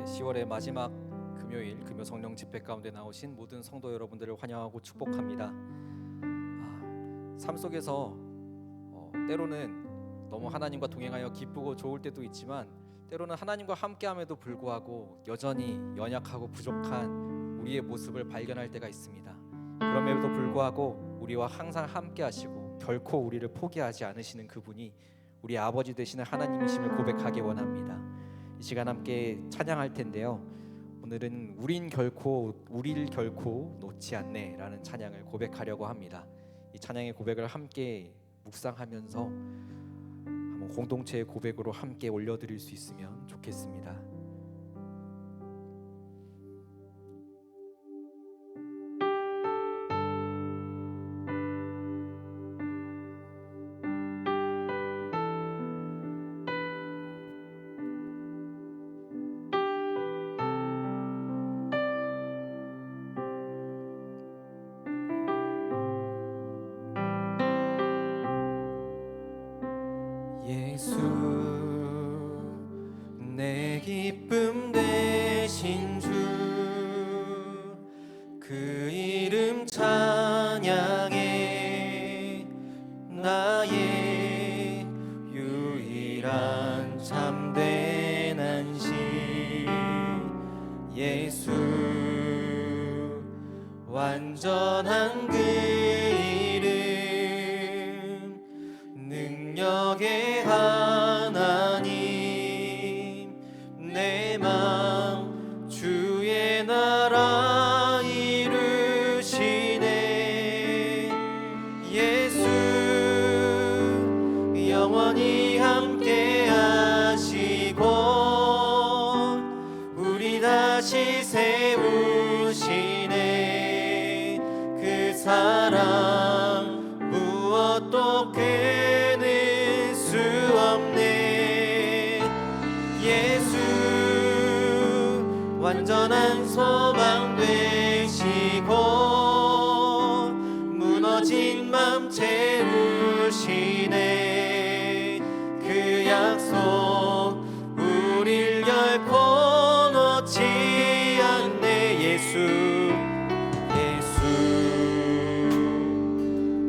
10월의 마지막 금요일 금요 성령 집회 가운데 나오신 모든 성도 여러분들을 환영하고 축복합니다. 삶 속에서 때로는 너무 하나님과 동행하여 기쁘고 좋을 때도 있지만 때로는 하나님과 함께함에도 불구하고 여전히 연약하고 부족한 우리의 모습을 발견할 때가 있습니다. 그럼에도 불구하고 우리와 항상 함께 하시고 결코 우리를 포기하지 않으시는 그분이 우리 아버지 되시는 하나님이심을 고백하기 원합니다. 이 시간 함께 찬양할 텐데요, 오늘은 우리를 결코 놓지 않네 라는 찬양을 고백하려고 합니다. 이 찬양의 고백을 함께 묵상하면서 한번 공동체의 고백으로 함께 올려드릴 수 있으면 좋겠습니다. 예수 내 기쁨 되신 주, 그 이름 찬양해 나의 유일한 참된 안식. 예수 완전한 그 이름, 능력의 하나님, 내 맘 주의 나라 이루시네. 예수 영원히 함께 하시고 우리 다시 세우시네. 그 사랑 무엇도 끊을 수 없네. 예수 완전한 소망 되시고 무너진 맘 채우시네. 그 약속 우릴 결코 놓지 않네. 예수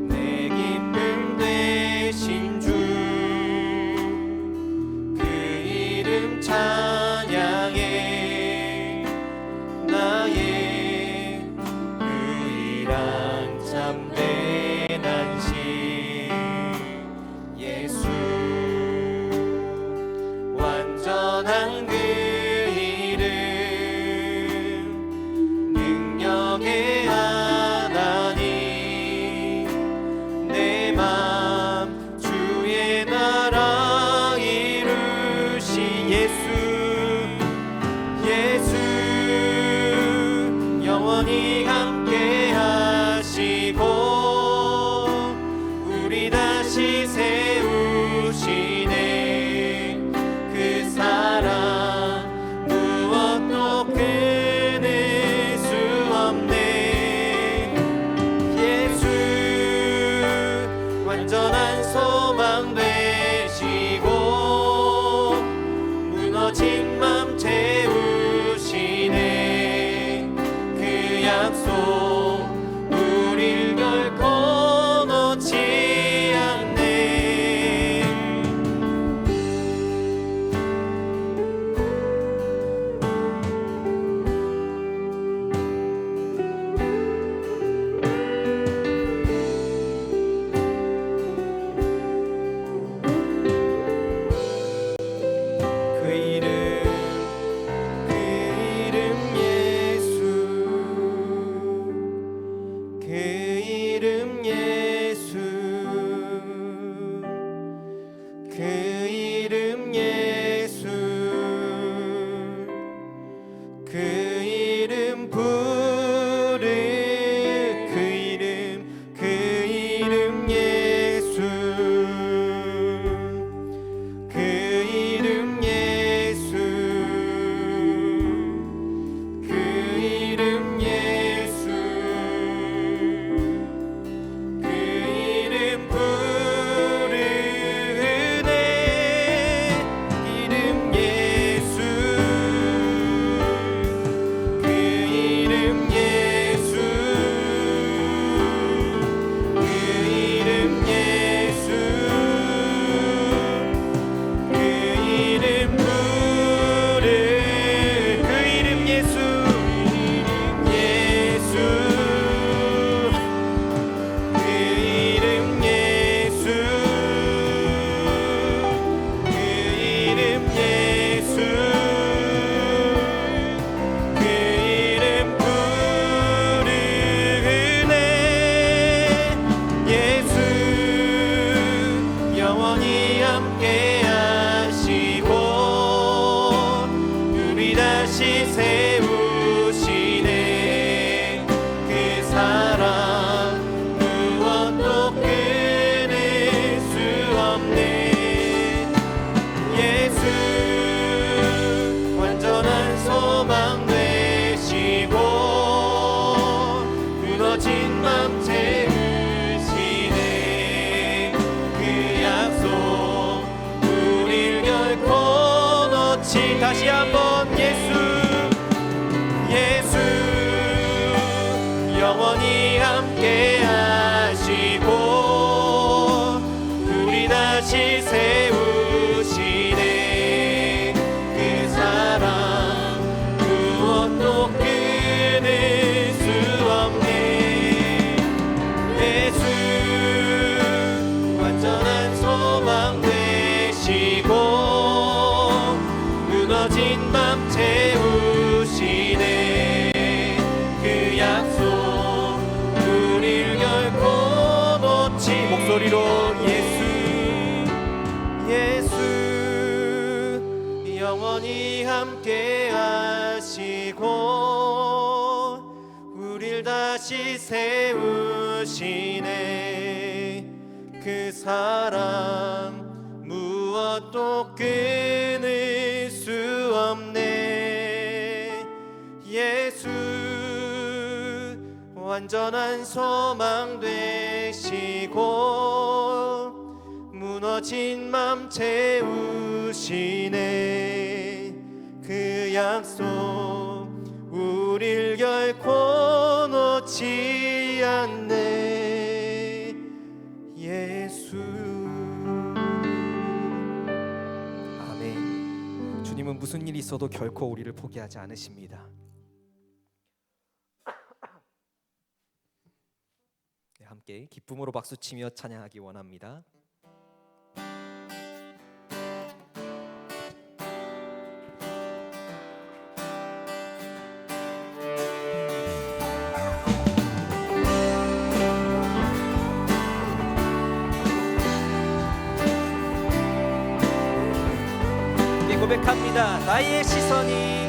내 기쁨 되신 주, 그 이름 찬양해 나의 유일한 참된 안식. 예수 완전한 그 이름, 능력의 하나님, 내 맘 주의 나라 이루시. 예수 영원히 함께 하시고 우리 다시 세우시네. 그 사랑 무엇도 끊을 수 없네. 예수 완전한 소망 되시고 무너진 맘 채우시네. 그 약속 우릴 결코 놓지 않네. 그 이름 다시 세우시네. 그 사랑 무엇도 끊을 수 없네. 예수 완전한 소망 되시고 무너진 맘 채우시네. 그 약속 우릴 결코 놓지. 다시 한번 예수 영원히 함께 하시고 우리 다시 세우시네. 그 사랑 무엇도 끊을 수 없네. 예수 완전한 소망 되시고 무너진 맘 채우시네. 그 약속 우릴 결코 놓지. 목소리로 예수 영원히 함께 하시고 우릴 다시 세우시네. 그 사랑 무엇도 끊을 수 없네. 예수 완전한 소망 되시고 무너진 맘 채우시네. 그 약속 우릴 결코 놓지 않네. 예수. 아멘. 주님은 무슨 일이 있어도 결코 우리를 포기하지 않으십니다. 함께 기쁨으로 박수치며 찬양하기 원합니다. 고백합니다. 나의 시선이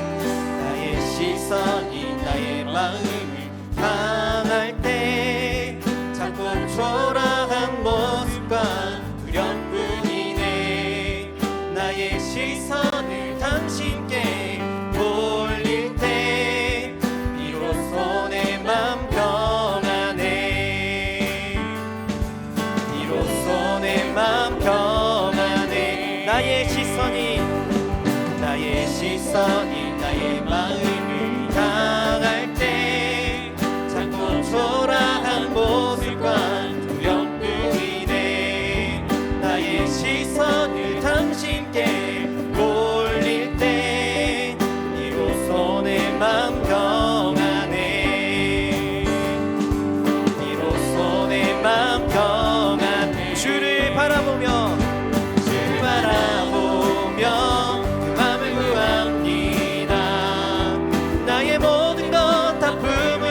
나의 마음을 향할 때 자꾸 초라한 모습과 두려움뿐이네. 나의 시선을 당신께 돌릴 때 비로소 내 맘 평안해. 비로소 내 맘 평안해. 나의 시선이 나의 마음을 향할 때 자꾸 초라한 모습과 두려움뿐이네. 나의 시선을 당신께 돌릴 때 비로소 내 맘 평안해. 비로소 내 맘 평안해. 주를 바라보며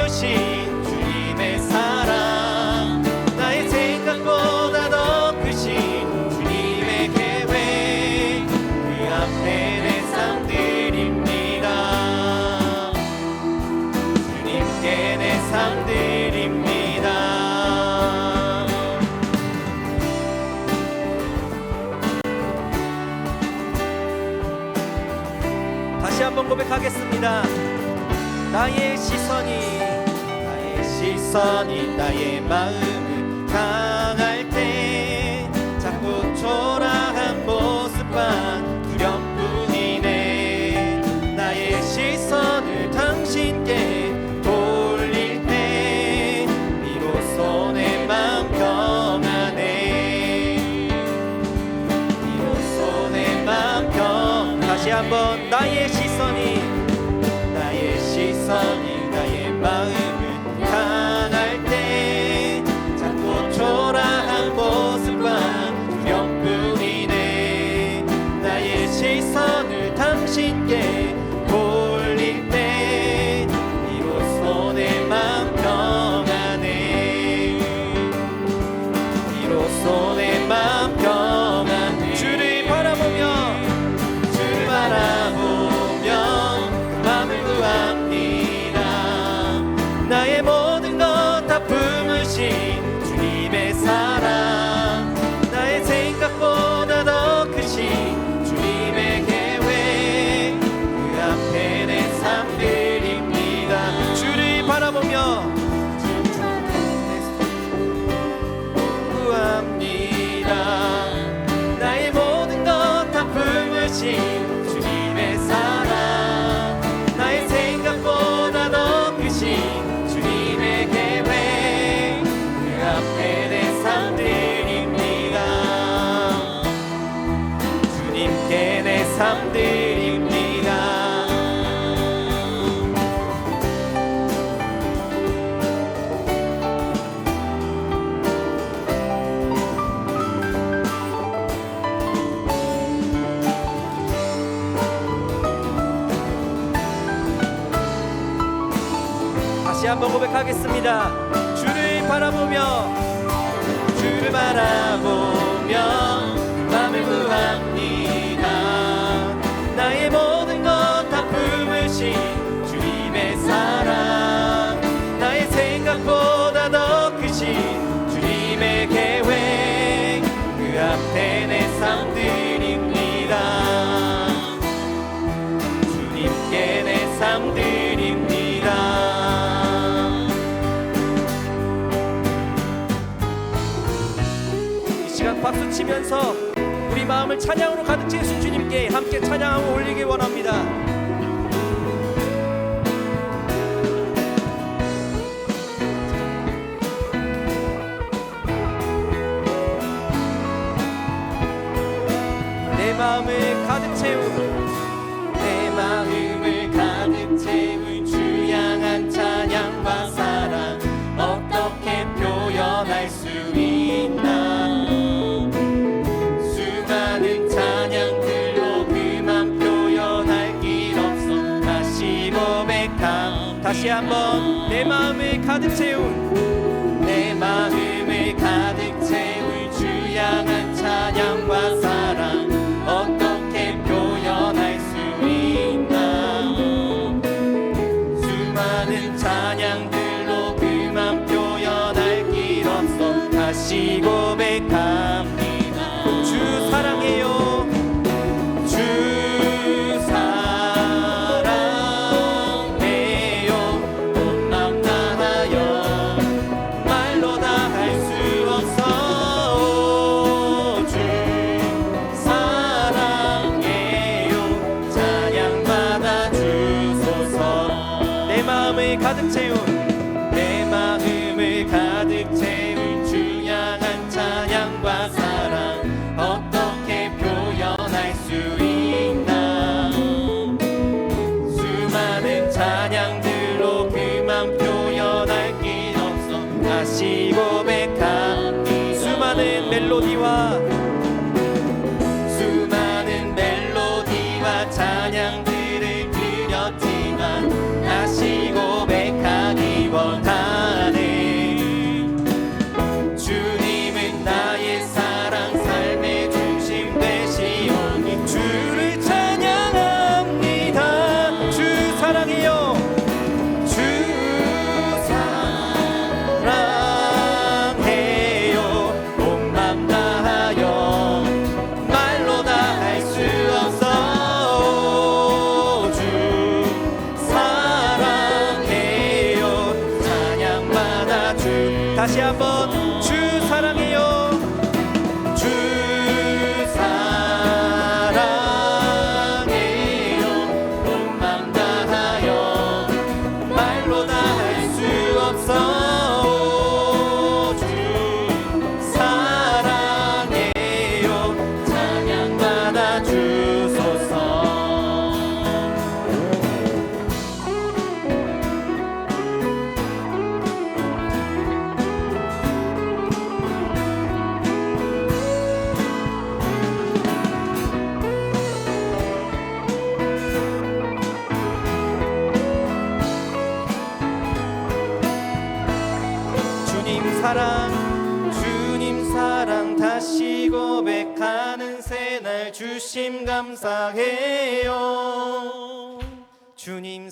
주님의 사랑, 나의 생각보다 더 크신 주님의 계획, 그 앞에 내 삶 드립니다. 주님께 내 삶 드립니다. 다시 한번 고백하겠습니다. 나의 시선이 나의 마음을 향할 때 자꾸 초라한 모습과 두려움뿐이네. 나의 시선을 당신께 돌릴 때 비로소 내 맘 평안해. 비로소 내 맘 평안해. 다시 한번 나의 시선이 나의 마음을 향할 때 자꾸 초라한 모습과 두려움뿐이네. 나의 시선을 당신께 돌릴 때 비로소 내 맘 평안해. 비로소 내 맘 평안해. 주를 바라보며 다시 한번 고백하겠습니다. 주를 바라보며 맘을 구합니다. 나의 모든 것 다 품으신 주님의 사랑, 나의 생각보다 더 크신 주님의 계획, 그 앞에 내 삶 드립니다. 주님께 내 삶 드립니다. 이 시간 박수 치면서 우리 마음을 찬양으로 가득 채우신 주님께 함께 찬양하고 올리기 원합니다. 내 마음을 가득 채운 주 향한 찬양과 사랑, 어떻게 표현할 수 있나. 수많은 찬양들로 그만 표현할 길 없어 다시 고백함. 다시 한번 내 마음을 가득 채운 주 향한 찬양과 사랑, 어떻게 표현할 수 있나. 수많은 찬양들로 그만 표현할 길 없어 다시 고백합니다. 주 사랑해요. 주 사랑해요. 온 맘 다하여 말로 다 할 수 없어. 주 사랑해요. 찬양받아 주소서. 내 마음을 가득 채운 주 향한 찬양과 사랑, 어떻게 표현할 수 있나. 수많은 찬양들로 그만 표현할 길 없어 다시 고백합니다. 수많은 멜로디와 찬양들을 드렸지만 다시 고백하기 원하네. 주님은 나의 사랑, 삶의 중심 되시오니 주를 찬양합니다. 주 사랑해요. 주 사랑해요. 온 맘 다하여 말로 다 할 수 없어. 주 사랑해요. 찬양받아 주. 다시 한번 주 사랑해요. 주 사랑해요. 온 맘 다하여 말로 다 할 수 없어. 주 사랑해요. 찬양받아 주소서. 주님 사랑 다시 고백하는 새날 주심 감사해요. 주님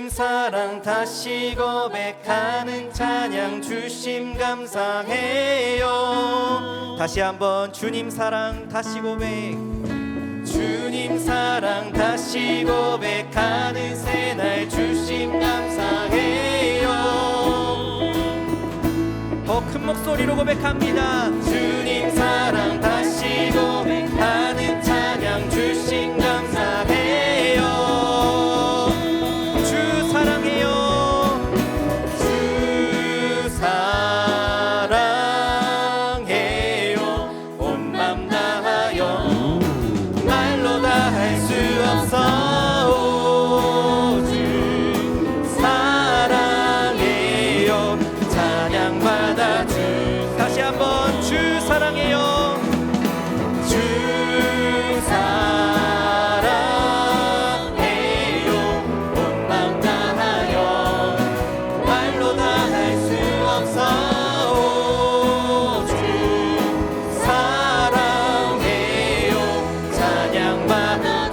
사랑 다시 고백하는 찬양 주심 감사해요. 다시 한번 주님 사랑 다시 고백. 주님 사랑 다시 고백하는 새날 주심 감사해요. 더 큰 목소리로 고백합니다. 주님 사랑 다시 고백하는 찬양 주심 감사해요. 주 사랑해요. 주 사랑해요. 온 맘 다하여 말로 다 할 수 없어. 주 사랑해요. 찬양받아 주. 다시 한번 주 사랑해요. 주 사랑해요. 온 맘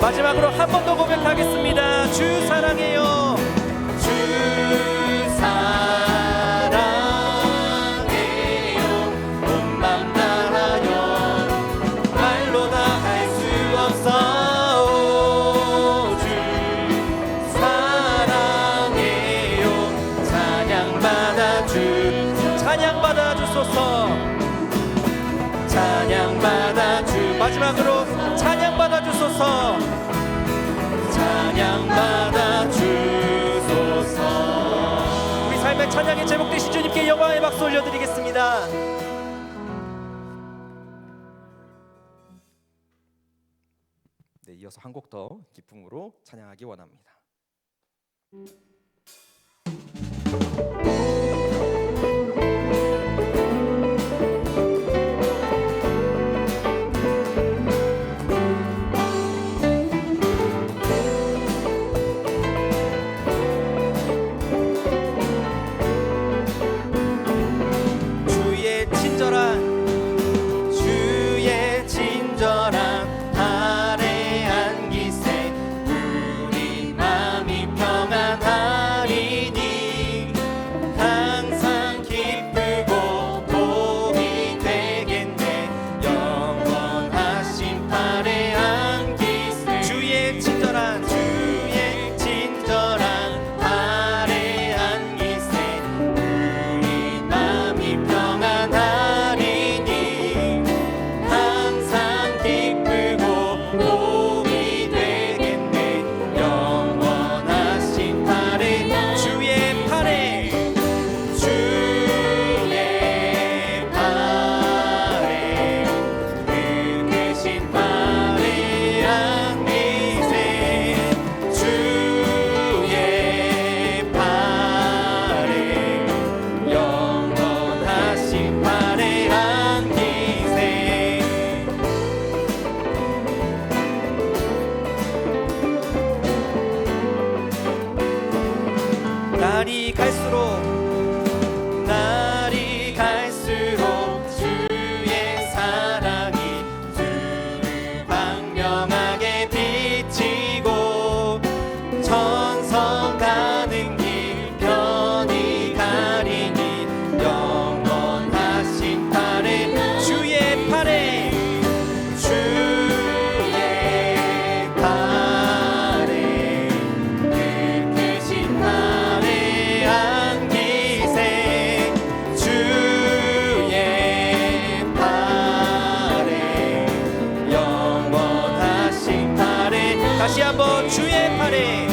마지막으로 한 번 더 고백하겠습니다. 주 사랑해요. 주 사랑해요. 온 맘 다하여 말로 다 할 수 없어. 주 사랑해요. 찬양받아 찬양받아 주소서. 찬양받아 마지막으로 찬양받아 주소서. 찬양받아 주소서. 우리 삶의 찬양의 제목 되신 주님께 영광의 박수 올려드리겠습니다. 네, 이어서 한 곡 더 기쁨으로 찬양하기 원합니다. 날이 갈수록 주의 사랑이 주를 광명하게 비치고 천성 가는 길 편히 가리니 영원하신 팔에 주의 팔에 크신 팔에 안기세 주의 팔에 영원하신 팔에 다시 한번 주의 팔에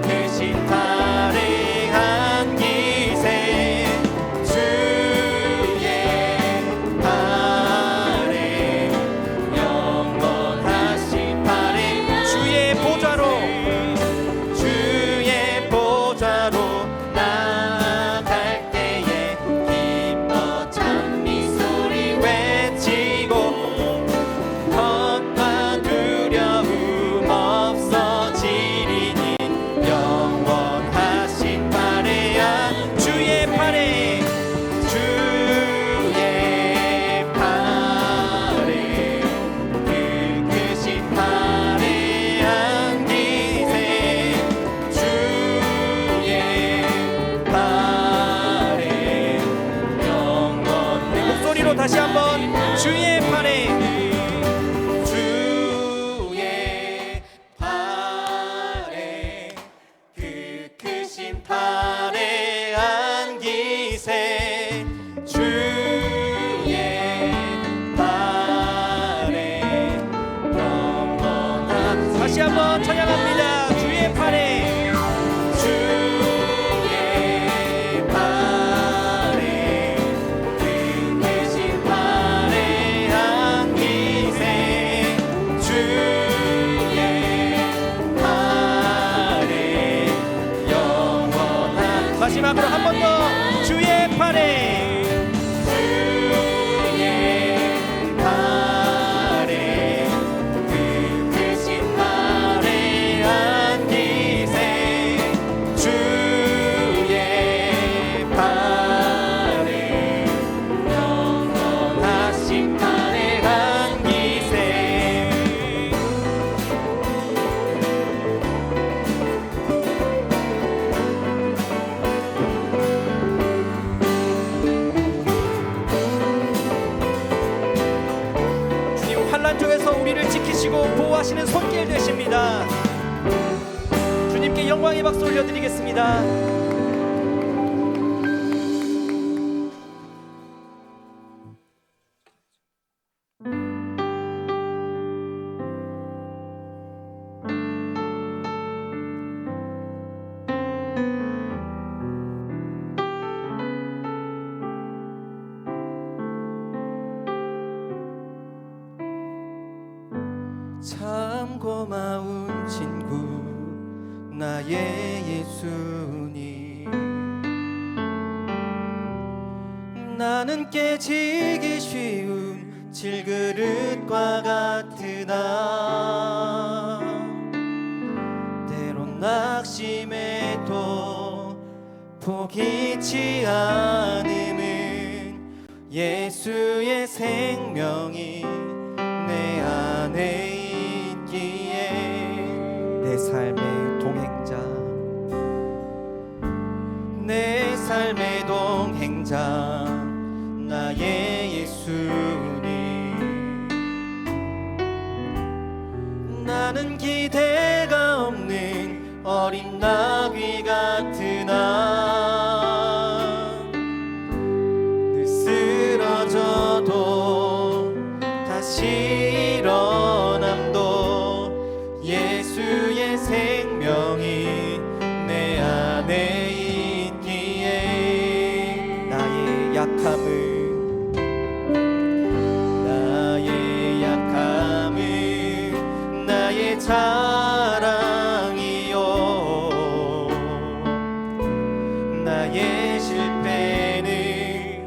크신 팔에 안기세 주의 팔에 영원하신 팔에 주의 보좌로 나아갈 때에 기뻐 찬미 소리 외치고 걱과 두려움 없어지리니 영원하신 팔에 주의 팔에 크신 팔에 안기세 주의 팔에 영원 목소리로 다시 한번 주의 팔에 크신 팔에 안기세 주의 팔에 영원한 다시 한번 찬양합니다. 주의 팔에 크신 팔에 환난 중에서 우리를 지키시고 보호하시는 손길 되십니다. 주님께 영광의 박수 올려드리겠습니다. 참 고마운 친구 나의 예수님, 나는 깨지기 쉬운 질그릇과 같으나 때론 낙심해도 포기치 않음은 예수의 생명이 내 안에 내 삶의 동행자, 내 삶의 동행자 나의 예수님, 나는 기대가 없는 어린 나귀 같으나 늘 쓰러져도 다시 일어남도 예수의 생명이 내 안에 있기에 나의 약함은 나의 자랑이요, 나의 실패는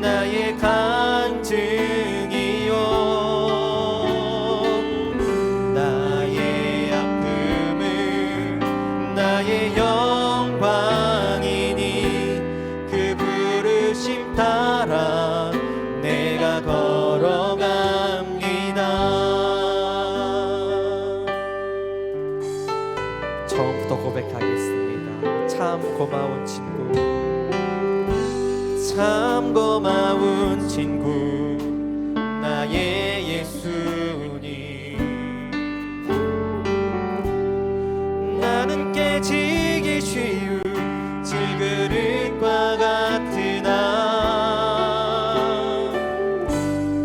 나의 간증이요, 나의 아픔은 나의 영광이니 그 부르심 따라 내가 걸어갑니다. 처음부터 고백하겠습니다. 참 고마운 친구, 참 고마운 친구 나의 예수님, 나는 깨지기 쉬운 질그릇과 같으나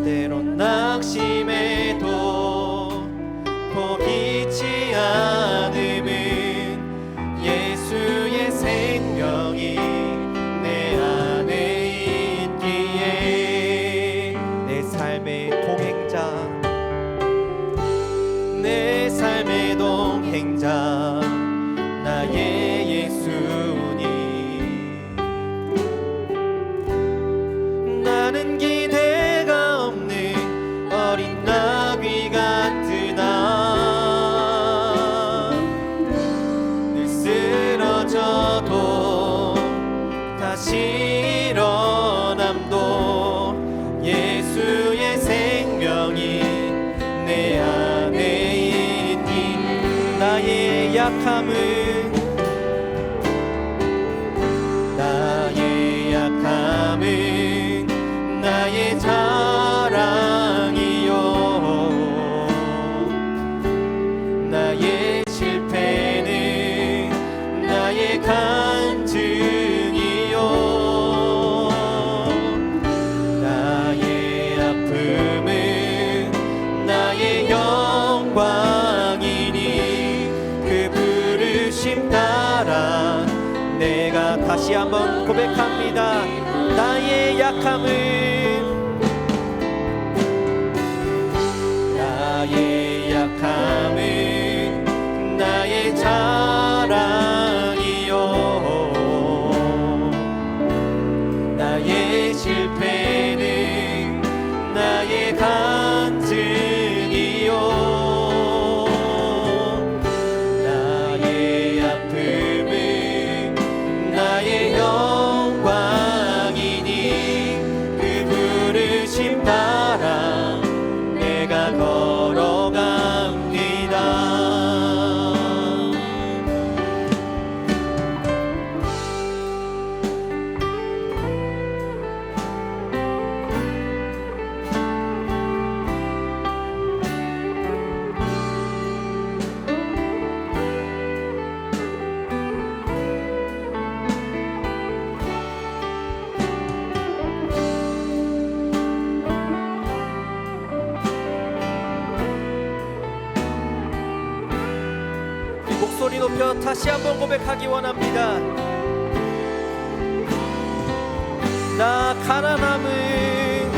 때론 낙심해도 포기치 않음은 예수의 생명이 내 안에 있기에 내 삶의 동행자, 내 삶의 동행자 나의 예수님, 나는 기대가 없는 어린 나귀 같으나 늘 쓰러져도 다시 일어남도 예수의 생명이 내 안에 있니 나의 약함은 나의 자랑이요, 나의 실패는 나의 간증이요, 나의 아픔은 나의 영광이니 그 부르심 따라 내가 다시 한번 고백합니다. 나의 약함은 나의 자랑이요, 나의 실패는 나의 간증이요, 나의 아픔은 나의 영광이니 그 주여 다시 한번 고백하기 원합니다. 나 가난함은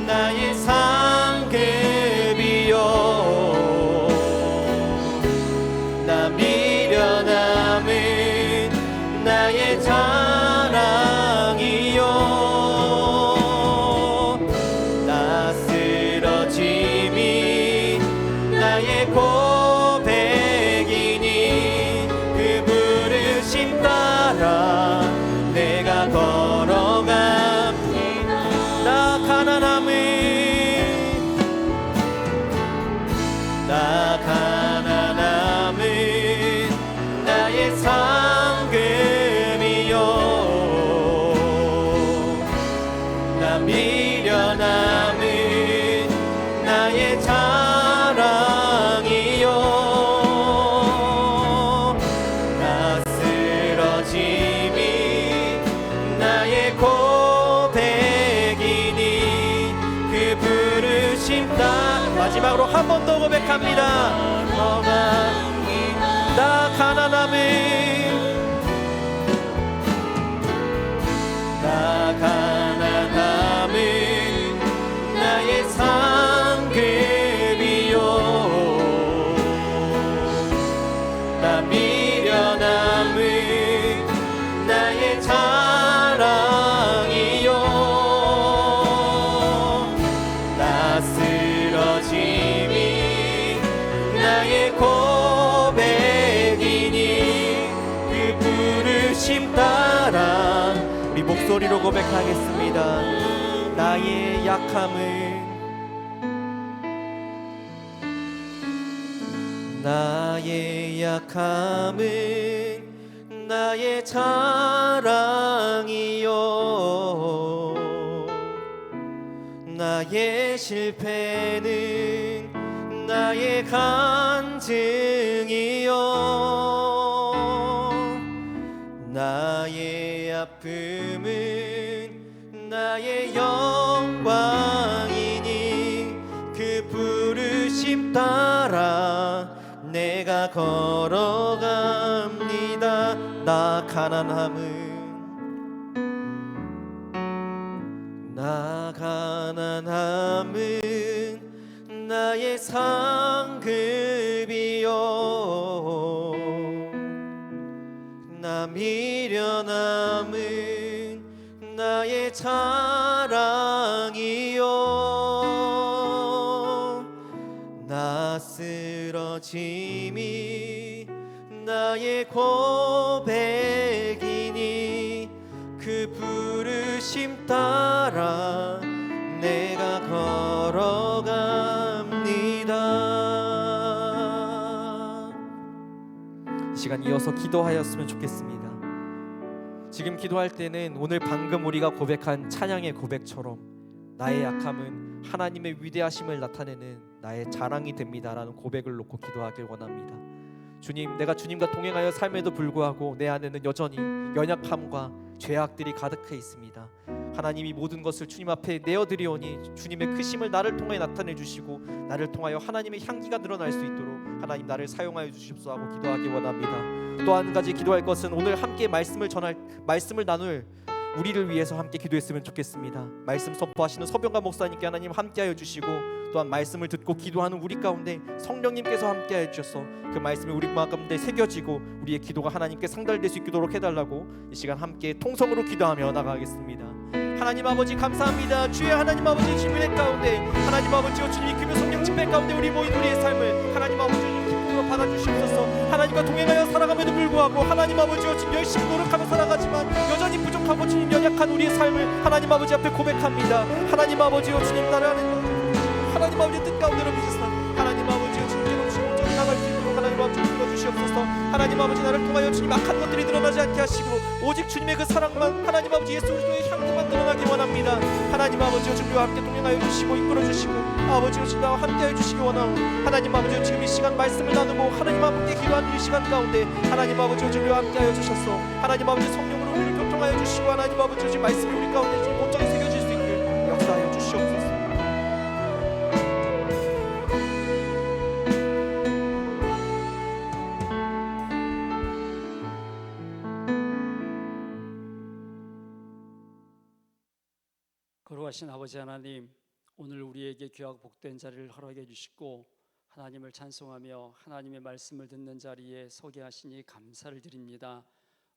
나의 상급이요 나 미련함은 나의 자랑이요 나 쓰러짐이 나의 고백이니 그 부르심 따라 내가 걸어갑니다. 나 가난함은 나의 상급이요 나 미련함은 나의 자랑이요 나 쓰러짐이 나의 고백이니 그 부르심 따라 마지막으로 한 번 더 고백합니다. 나 가난함은 나의 상급이요 나 미련함은 나의 자랑이요 나 쓰러짐이 나의 고백이니 그 부르심 따라 우리 목소리로 고백하겠습니다. 나의 약함은 나의 자랑이요 나의 실패는 나의 간증이요 나의 아픔은 나의 영광이니 그 부르심 따라 내가 걸어갑니다. 나 가난함은 나의 상급이요 나 미련함은 나의 자랑이요 나 쓰러짐이 나의 고백이니 그 부르심 따라 내가 걸어갑니다. 이 시간 이어서 기도하였으면 좋겠습니다. 지금 기도할 때는 오늘 방금 우리가 고백한 찬양의 고백처럼 나의 약함은 하나님의 위대하심을 나타내는 나의 자랑이 됩니다라는 고백을 놓고 기도하길 원합니다. 주님, 내가 주님과 동행하여 삶에도 불구하고 내 안에는 여전히 연약함과 죄악들이 가득해 있습니다. 하나님이 모든 것을 주님 앞에 내어드리오니 주님의 크심을 나를 통하여 나타내 주시고 나를 통하여 하나님의 향기가 늘어날 수 있도록 하나님 나를 사용하여 주십시오 하고 기도하기 원합니다. 또 한 가지 기도할 것은 오늘 함께 말씀을 나눌 우리를 위해서 함께 기도했으면 좋겠습니다. 말씀 선포하시는 서병관 목사님께 하나님 함께하여 주시고 또한 말씀을 듣고 기도하는 우리 가운데 성령님께서 함께하여 주셔서 그 말씀이 우리 마음 가운데 새겨지고 우리의 기도가 하나님께 상달될 수 있도록 해달라고 이 시간 함께 통성으로 기도하며 나가겠습니다. 하나님 아버지 감사합니다. 주의 하나님 아버지 주님의 가운데 하나님 아버지와 주님이 금요 성령 집회 가운데 우리 모인 우리의 삶을 하나님 아버지 기쁨으로 받아주시옵소서. 하나님과 동행하여 살아감에도 불구하고 하나님 아버지와 주님 열심히 노력하며 살아가지만 여전히 부족하고 주님 연약한 우리의 삶을 하나님 아버지 앞에 고백합니다. 하나님 아버지와 주님 따라하는 하나님 아버지의 뜻 가운데로 믿으사 하나님 아버지와 주님께로 온전히 나갈 수 있도록 하나님 아버지 불러주시옵소서. 하나님 아버지 나를 통하여 주님 악한 것들이 드러나지 않게 하시고 오직 주님의 그 사랑만 하나님 아버지 예수 그리스도의 향기만 드러나기 원합니다. 하나님 아버지와 주님과 함께 동행하여 주시고 이끌어 주시고 아버지와 주님과 함께하여 주시기 원하오. 하나님 아버지와 지금 이 시간 말씀을 나누고 하나님 함께 기도하는 이 시간 가운데 하나님 아버지와 주님과 함께하여 주셨소. 하나님 아버지 성령으로 우리를 교통하여 주시고 하나님 아버지와 지금 말씀이 우리 가운데 지금 온전히 새겨질 수 있게 역사하여 주시옵소서. 거룩하신 아버지 하나님, 오늘 우리에게 귀하고 복된 자리를 허락해 주시고 하나님을 찬송하며 하나님의 말씀을 듣는 자리에 서게 하시니 감사를 드립니다.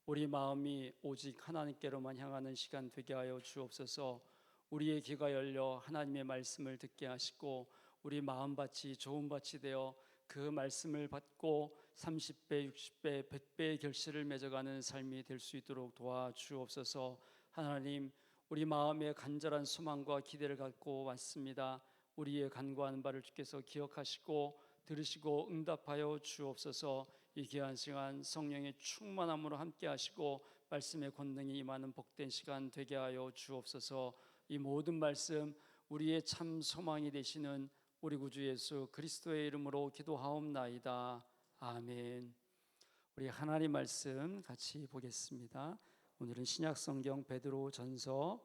우리 마음이 오직 하나님께로만 향하는 시간 되게 하여 주옵소서. 우리의 귀가 열려 하나님의 말씀을 듣게 하시고 우리 마음밭이 좋은 밭이 되어 그 말씀을 받고 30배, 60배, 100배의 결실을 맺어가는 삶이 될 수 있도록 도와주옵소서. 하나님, 우리 마음에 간절한 소망과 기대를 갖고 왔습니다. 우리의 간구하는 바를 주께서 기억하시고 들으시고 응답하여 주옵소서. 이 귀한 시간 성령의 충만함으로 함께 하시고 말씀의 권능이 임하는 복된 시간 되게 하여 주옵소서. 이 모든 말씀 우리의 참 소망이 되시는 우리 구주 예수 그리스도의 이름으로 기도하옵나이다. 아멘. 우리 하나님 말씀 같이 보겠습니다. 오늘은 신약성경 베드로전서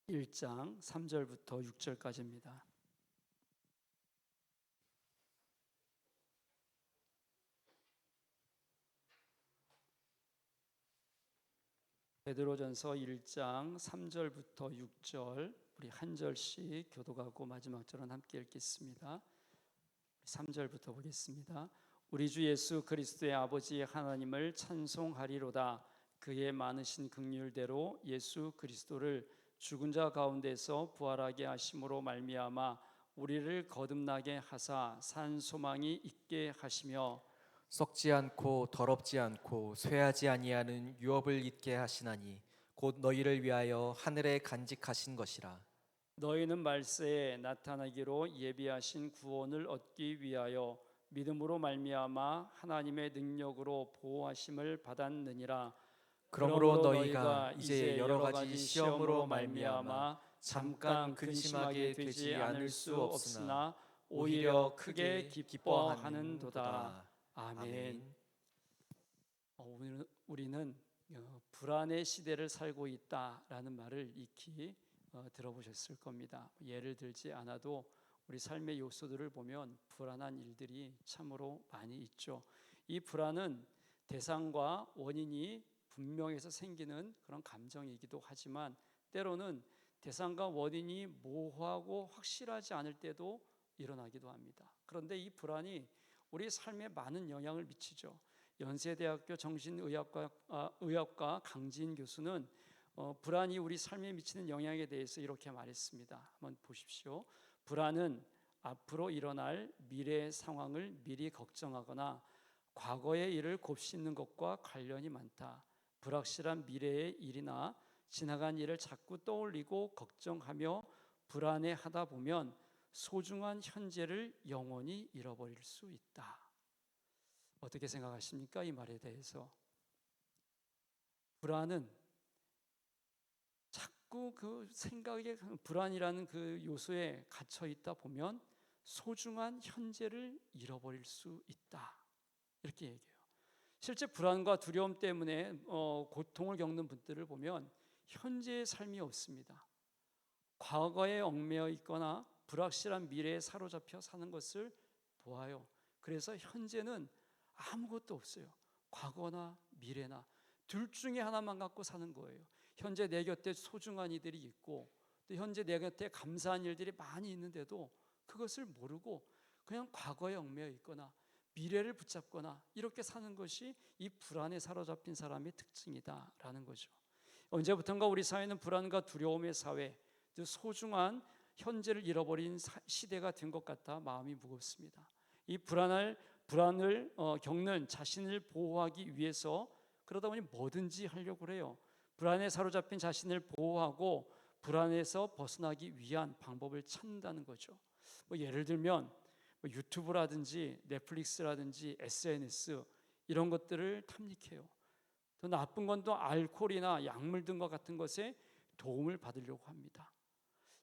1장 3절부터 6절까지입니다. 베드로전서 1장 3절부터 6절 우리 한 절씩 교독하고 마지막 절은 함께 읽겠습니다. 3절부터 보겠습니다. 우리 주 예수 그리스도의 아버지 하나님을 찬송하리로다. 그의 많으신 긍휼대로 예수 그리스도를 죽은 자 가운데서 부활하게 하심으로 말미암아 우리를 거듭나게 하사 산 소망이 있게 하시며 썩지 않고 더럽지 않고 쇠하지 아니하는 유업을 잊게 하시나니 곧 너희를 위하여 하늘에 간직하신 것이라. 너희는 말세에 나타나기로 예비하신 구원을 얻기 위하여 믿음으로 말미암아 하나님의 능력으로 보호하심을 받았느니라. 그러므로 너희가 이제 여러 가지 시험으로 말미암아 잠깐 근심하게 되지 않을 수 없으나 오히려 크게 기뻐하는도다. 아멘. 우리는 불안의 시대를 살고 있다라는 말을 익히 들어보셨을 겁니다. 예를 들지 않아도 우리 삶의 요소들을 보면 불안한 일들이 참으로 많이 있죠. 이 불안은 대상과 원인이 분명해서 생기는 그런 감정이기도 하지만 때로는 대상과 원인이 모호하고 확실하지 않을 때도 일어나기도 합니다. 그런데 이 불안이 우리 삶에 많은 영향을 미치죠. 연세대학교 정신의학과 강지인 교수는 불안이 우리 삶에 미치는 영향에 대해서 이렇게 말했습니다. 한번 보십시오. 불안은 앞으로 일어날 미래의 상황을 미리 걱정하거나 과거의 일을 곱씹는 것과 관련이 많다. 불확실한 미래의 일이나 지나간 일을 자꾸 떠올리고 걱정하며 불안해하다 보면 소중한 현재를 영원히 잃어버릴 수 있다. 어떻게 생각하십니까? 이 말에 대해서. 불안은 자꾸 그 생각에 불안이라는 그 요소에 갇혀 있다 보면 소중한 현재를 잃어버릴 수 있다. 이렇게 얘기해요. 실제 불안과 두려움 때문에 고통을 겪는 분들을 보면 현재의 삶이 없습니다. 과거에 얽매여 있거나 불확실한 미래에 사로잡혀 사는 것을 보아요. 그래서 현재는 아무것도 없어요. 과거나 미래나 둘 중에 하나만 갖고 사는 거예요. 현재 내 곁에 소중한 이들이 있고 또 현재 내 곁에 감사한 일들이 많이 있는데도 그것을 모르고 그냥 과거에 얽매여 있거나 미래를 붙잡거나 이렇게 사는 것이 이 불안에 사로잡힌 사람의 특징이다라는 거죠. 언제부턴가 우리 사회는 불안과 두려움의 사회, 소중한 현재를 잃어버린 시대가 된 것 같아 마음이 무겁습니다. 이 불안을 겪는 자신을 보호하기 위해서 그러다 보니 뭐든지 하려고 그래요. 불안에 사로잡힌 자신을 보호하고 불안에서 벗어나기 위한 방법을 찾는다는 거죠. 예를 들면 유튜브라든지 넷플릭스라든지 SNS 이런 것들을 탐닉해요. 더 나쁜 건 또 알코올이나 약물 등과 같은 것에 도움을 받으려고 합니다.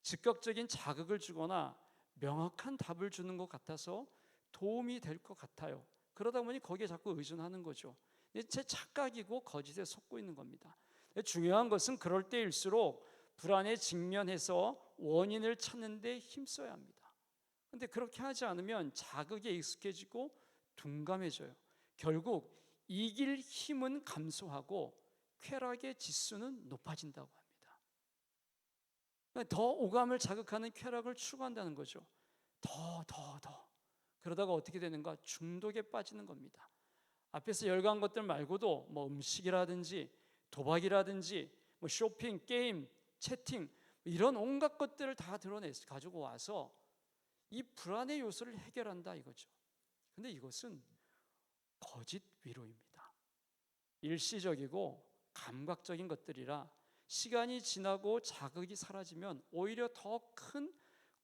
즉각적인 자극을 주거나 명확한 답을 주는 것 같아서 도움이 될 것 같아요. 그러다 보니 거기에 자꾸 의존하는 거죠. 제 착각이고 거짓에 속고 있는 겁니다. 중요한 것은 그럴 때일수록 불안에 직면해서 원인을 찾는 데 힘써야 합니다. 그런데 그렇게 하지 않으면 자극에 익숙해지고 둔감해져요. 결국 이길 힘은 감소하고 쾌락의 지수는 높아진다고 합니다. 더 오감을 자극하는 쾌락을 추구한다는 거죠. 더. 그러다가 어떻게 되는가? 중독에 빠지는 겁니다. 앞에서 열거한 것들 말고도 뭐 음식이라든지 도박이라든지 뭐 쇼핑, 게임, 채팅 이런 온갖 것들을 다 드러내서 가지고 와서 이 불안의 요소를 해결한다 이거죠. 근데 이것은 거짓 위로입니다. 일시적이고 감각적인 것들이라 시간이 지나고 자극이 사라지면 오히려 더 큰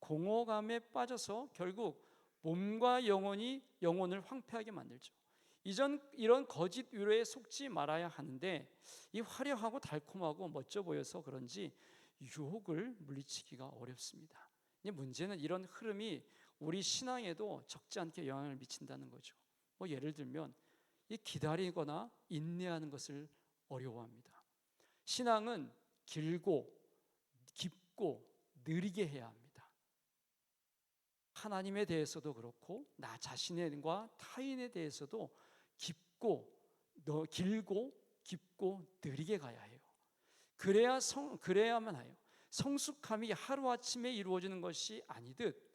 공허감에 빠져서 결국 몸과 영혼을 황폐하게 만들죠. 이런 거짓 위로에 속지 말아야 하는데 이 화려하고 달콤하고 멋져 보여서 그런지 유혹을 물리치기가 어렵습니다. 문제는 이런 흐름이 우리 신앙에도 적지 않게 영향을 미친다는 거죠. 뭐 예를 들면 이 기다리거나 인내하는 것을 어려워합니다. 신앙은 길고 깊고 느리게 해야 합니다. 하나님에 대해서도 그렇고 나 자신과 타인에 대해서도 길고 깊고 느리게 가야 해요. 그래야만 해요. 성숙함이 하루아침에 이루어지는 것이 아니듯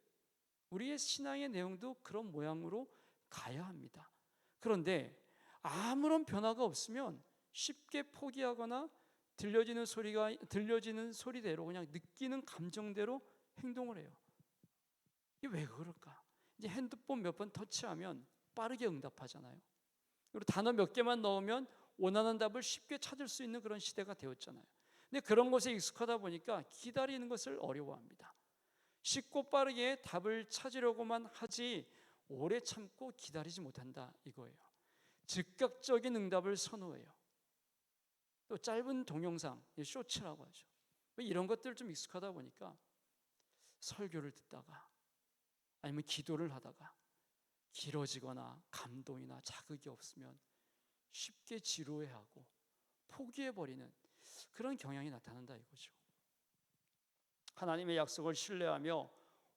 우리의 신앙의 내용도 그런 모양으로 가야 합니다. 그런데 아무런 변화가 없으면 쉽게 포기하거나 들려지는 소리대로 그냥 느끼는 감정대로 행동을 해요. 이게 왜 그럴까? 이제 핸드폰 몇 번 터치하면 빠르게 응답하잖아요. 그리고 단어 몇 개만 넣으면 원하는 답을 쉽게 찾을 수 있는 그런 시대가 되었잖아요. 근데 그런 것에 익숙하다 보니까 기다리는 것을 어려워합니다. 쉽고 빠르게 답을 찾으려고만 하지 오래 참고 기다리지 못한다 이거예요. 즉각적인 응답을 선호해요. 또 짧은 동영상, 쇼츠라고 하죠. 이런 것들 좀 익숙하다 보니까 설교를 듣다가 아니면 기도를 하다가 길어지거나 감동이나 자극이 없으면 쉽게 지루해하고 포기해버리는 그런 경향이 나타난다 이거죠. 하나님의 약속을 신뢰하며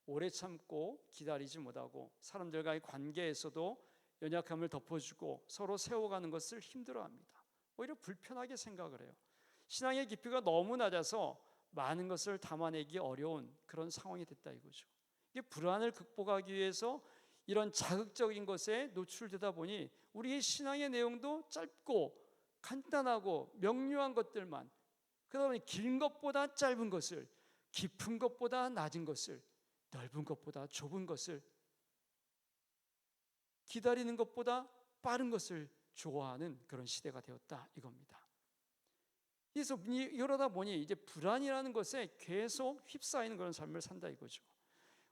오래 참고 기다리지 못하고 사람들과의 관계에서도 연약함을 덮어주고 서로 세워가는 것을 힘들어합니다. 오히려 불편하게 생각을 해요. 신앙의 깊이가 너무 낮아서 많은 것을 담아내기 어려운 그런 상황이 됐다 이거죠. 이게 불안을 극복하기 위해서 이런 자극적인 것에 노출되다 보니 우리의 신앙의 내용도 짧고 간단하고 명료한 것들만, 그러다 보니 긴 것보다 짧은 것을, 깊은 것보다 낮은 것을, 넓은 것보다 좁은 것을, 기다리는 것보다 빠른 것을 좋아하는 그런 시대가 되었다 이겁니다. 그래서 이러다 보니 이제 불안이라는 것에 계속 휩싸이는 그런 삶을 산다 이거죠.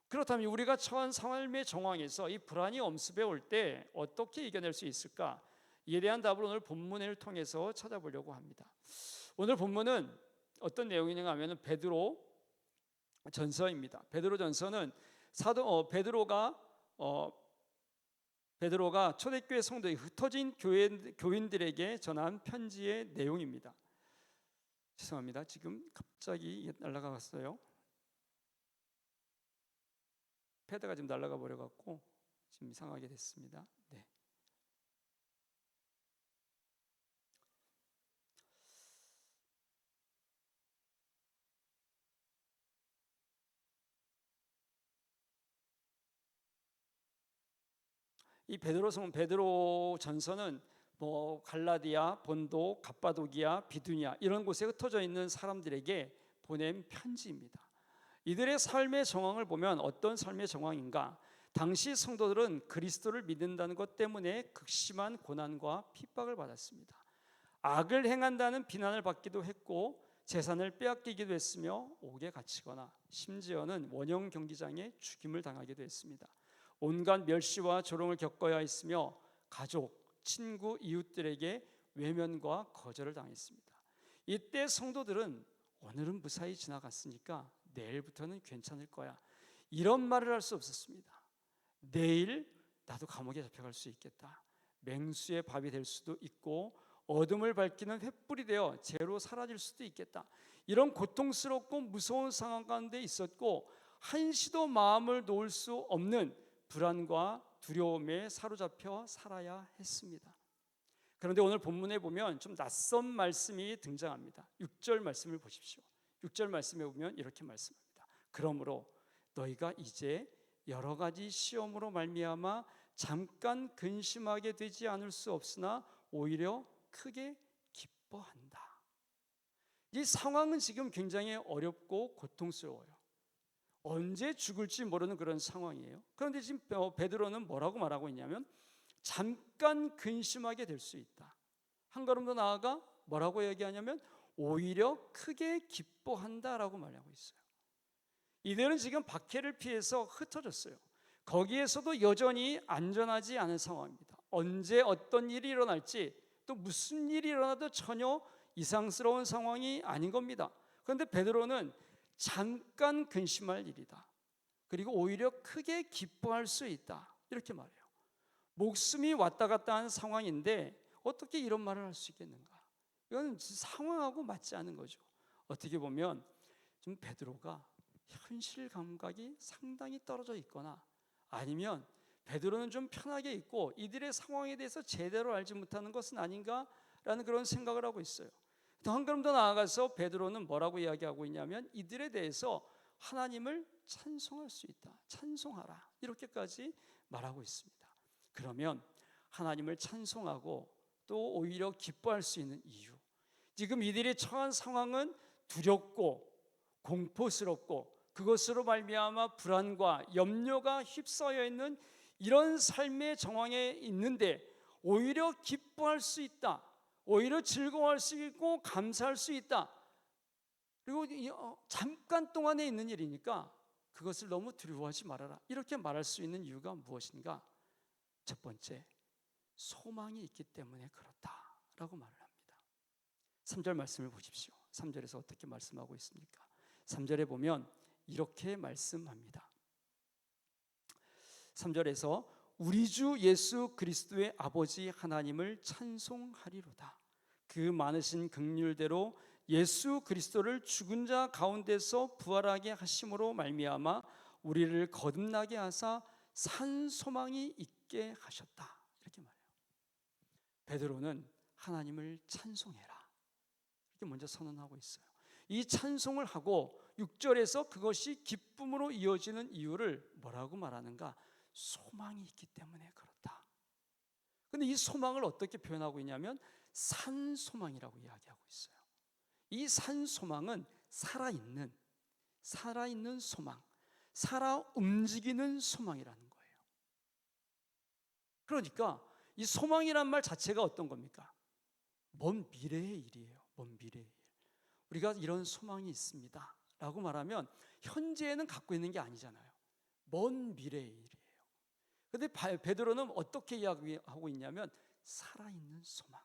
그렇다면 우리가 처한 삶의 정황에서 이 불안이 엄습해 올 때 어떻게 이겨낼 수 있을까? 이에 대한 답을 오늘 본문을 통해서 찾아보려고 합니다. 오늘 본문은 어떤 내용이냐 하면 베드로 전서입니다. 베드로 전서는 베드로가 초대교회 성도의 흩어진 교인들에게 전한 편지의 내용입니다. 죄송합니다. 지금 갑자기 날아갔어요. 패드가 지금 날아가 버려갖고 지금 이상하게 됐습니다. 네. 이 베드로 전서는 뭐 갈라디아, 본도, 갑바도기아, 비두니아 이런 곳에 흩어져 있는 사람들에게 보낸 편지입니다. 이들의 삶의 정황을 보면 어떤 삶의 정황인가? 당시 성도들은 그리스도를 믿는다는 것 때문에 극심한 고난과 핍박을 받았습니다. 악을 행한다는 비난을 받기도 했고 재산을 빼앗기기도 했으며 옥에 갇히거나 심지어는 원형 경기장에 죽임을 당하기도 했습니다. 온갖 멸시와 조롱을 겪어야 했으며 가족, 친구, 이웃들에게 외면과 거절을 당했습니다. 이때 성도들은 오늘은 무사히 지나갔으니까 내일부터는 괜찮을 거야, 이런 말을 할 수 없었습니다. 내일 나도 감옥에 잡혀갈 수 있겠다, 맹수의 밥이 될 수도 있고 어둠을 밝히는 횃불이 되어 재로 사라질 수도 있겠다, 이런 고통스럽고 무서운 상황 가운데 있었고 한시도 마음을 놓을 수 없는 불안과 두려움에 사로잡혀 살아야 했습니다. 그런데 오늘 본문에 보면 좀 낯선 말씀이 등장합니다. 6절 말씀을 보십시오. 6절 말씀에 보면 이렇게 말씀합니다. 그러므로 너희가 이제 여러 가지 시험으로 말미암아 잠깐 근심하게 되지 않을 수 없으나 오히려 크게 기뻐한다. 이 상황은 지금 굉장히 어렵고 고통스러워요. 언제 죽을지 모르는 그런 상황이에요. 그런데 지금 베드로는 뭐라고 말하고 있냐면 잠깐 근심하게 될 수 있다. 한 걸음 더 나아가 뭐라고 얘기하냐면 오히려 크게 기뻐한다라고 말하고 있어요. 이들은 지금 박해를 피해서 흩어졌어요. 거기에서도 여전히 안전하지 않은 상황입니다. 언제 어떤 일이 일어날지, 또 무슨 일이 일어나도 전혀 이상스러운 상황이 아닌 겁니다. 그런데 베드로는 잠깐 근심할 일이다. 그리고 오히려 크게 기뻐할 수 있다. 이렇게 말해요. 목숨이 왔다 갔다 하는 상황인데 어떻게 이런 말을 할 수 있겠는가? 이건 상황하고 맞지 않은 거죠. 어떻게 보면 좀 베드로가 현실 감각이 상당히 떨어져 있거나 아니면 베드로는 좀 편하게 있고 이들의 상황에 대해서 제대로 알지 못하는 것은 아닌가라는 그런 생각을 하고 있어요. 더 한 걸음 더 나아가서 베드로는 뭐라고 이야기하고 있냐면 이들에 대해서 하나님을 찬송할 수 있다. 찬송하라. 이렇게까지 말하고 있습니다. 그러면 하나님을 찬송하고 또 오히려 기뻐할 수 있는 이유, 지금 이들이 처한 상황은 두렵고 공포스럽고 그것으로 말미암아 불안과 염려가 휩싸여 있는 이런 삶의 정황에 있는데 오히려 기뻐할 수 있다. 오히려 즐거워할 수 있고 감사할 수 있다. 그리고 잠깐 동안에 있는 일이니까 그것을 너무 두려워하지 말아라. 이렇게 말할 수 있는 이유가 무엇인가? 첫 번째, 소망이 있기 때문에 그렇다라고 말을 합니다. 3절 말씀을 보십시오. 3절에서 어떻게 말씀하고 있습니까? 3절에 보면 이렇게 말씀합니다. 3절에서 우리 주 예수 그리스도의 아버지 하나님을 찬송하리로다. 그 많으신 긍휼대로 예수 그리스도를 죽은 자 가운데서 부활하게 하심으로 말미암아 우리를 거듭나게 하사 산 소망이 있게 하셨다. 이렇게 말해요. 베드로는 하나님을 찬송해라. 이렇게 먼저 선언하고 있어요. 이 찬송을 하고 6절에서 그것이 기쁨으로 이어지는 이유를 뭐라고 말하는가? 소망이 있기 때문에 그렇다. 그런데 이 소망을 어떻게 표현하고 있냐면 산 소망이라고 이야기하고 있어요. 이 산 소망은 살아있는 소망, 살아 움직이는 소망이라는 거예요. 그러니까 이 소망이란 말 자체가 어떤 겁니까? 먼 미래의 일이에요. 먼 미래의 일. 우리가 이런 소망이 있습니다 라고 말하면 현재에는 갖고 있는 게 아니잖아요. 먼 미래의 일이에요. 그런데 베드로는 어떻게 이야기하고 있냐면 살아있는 소망,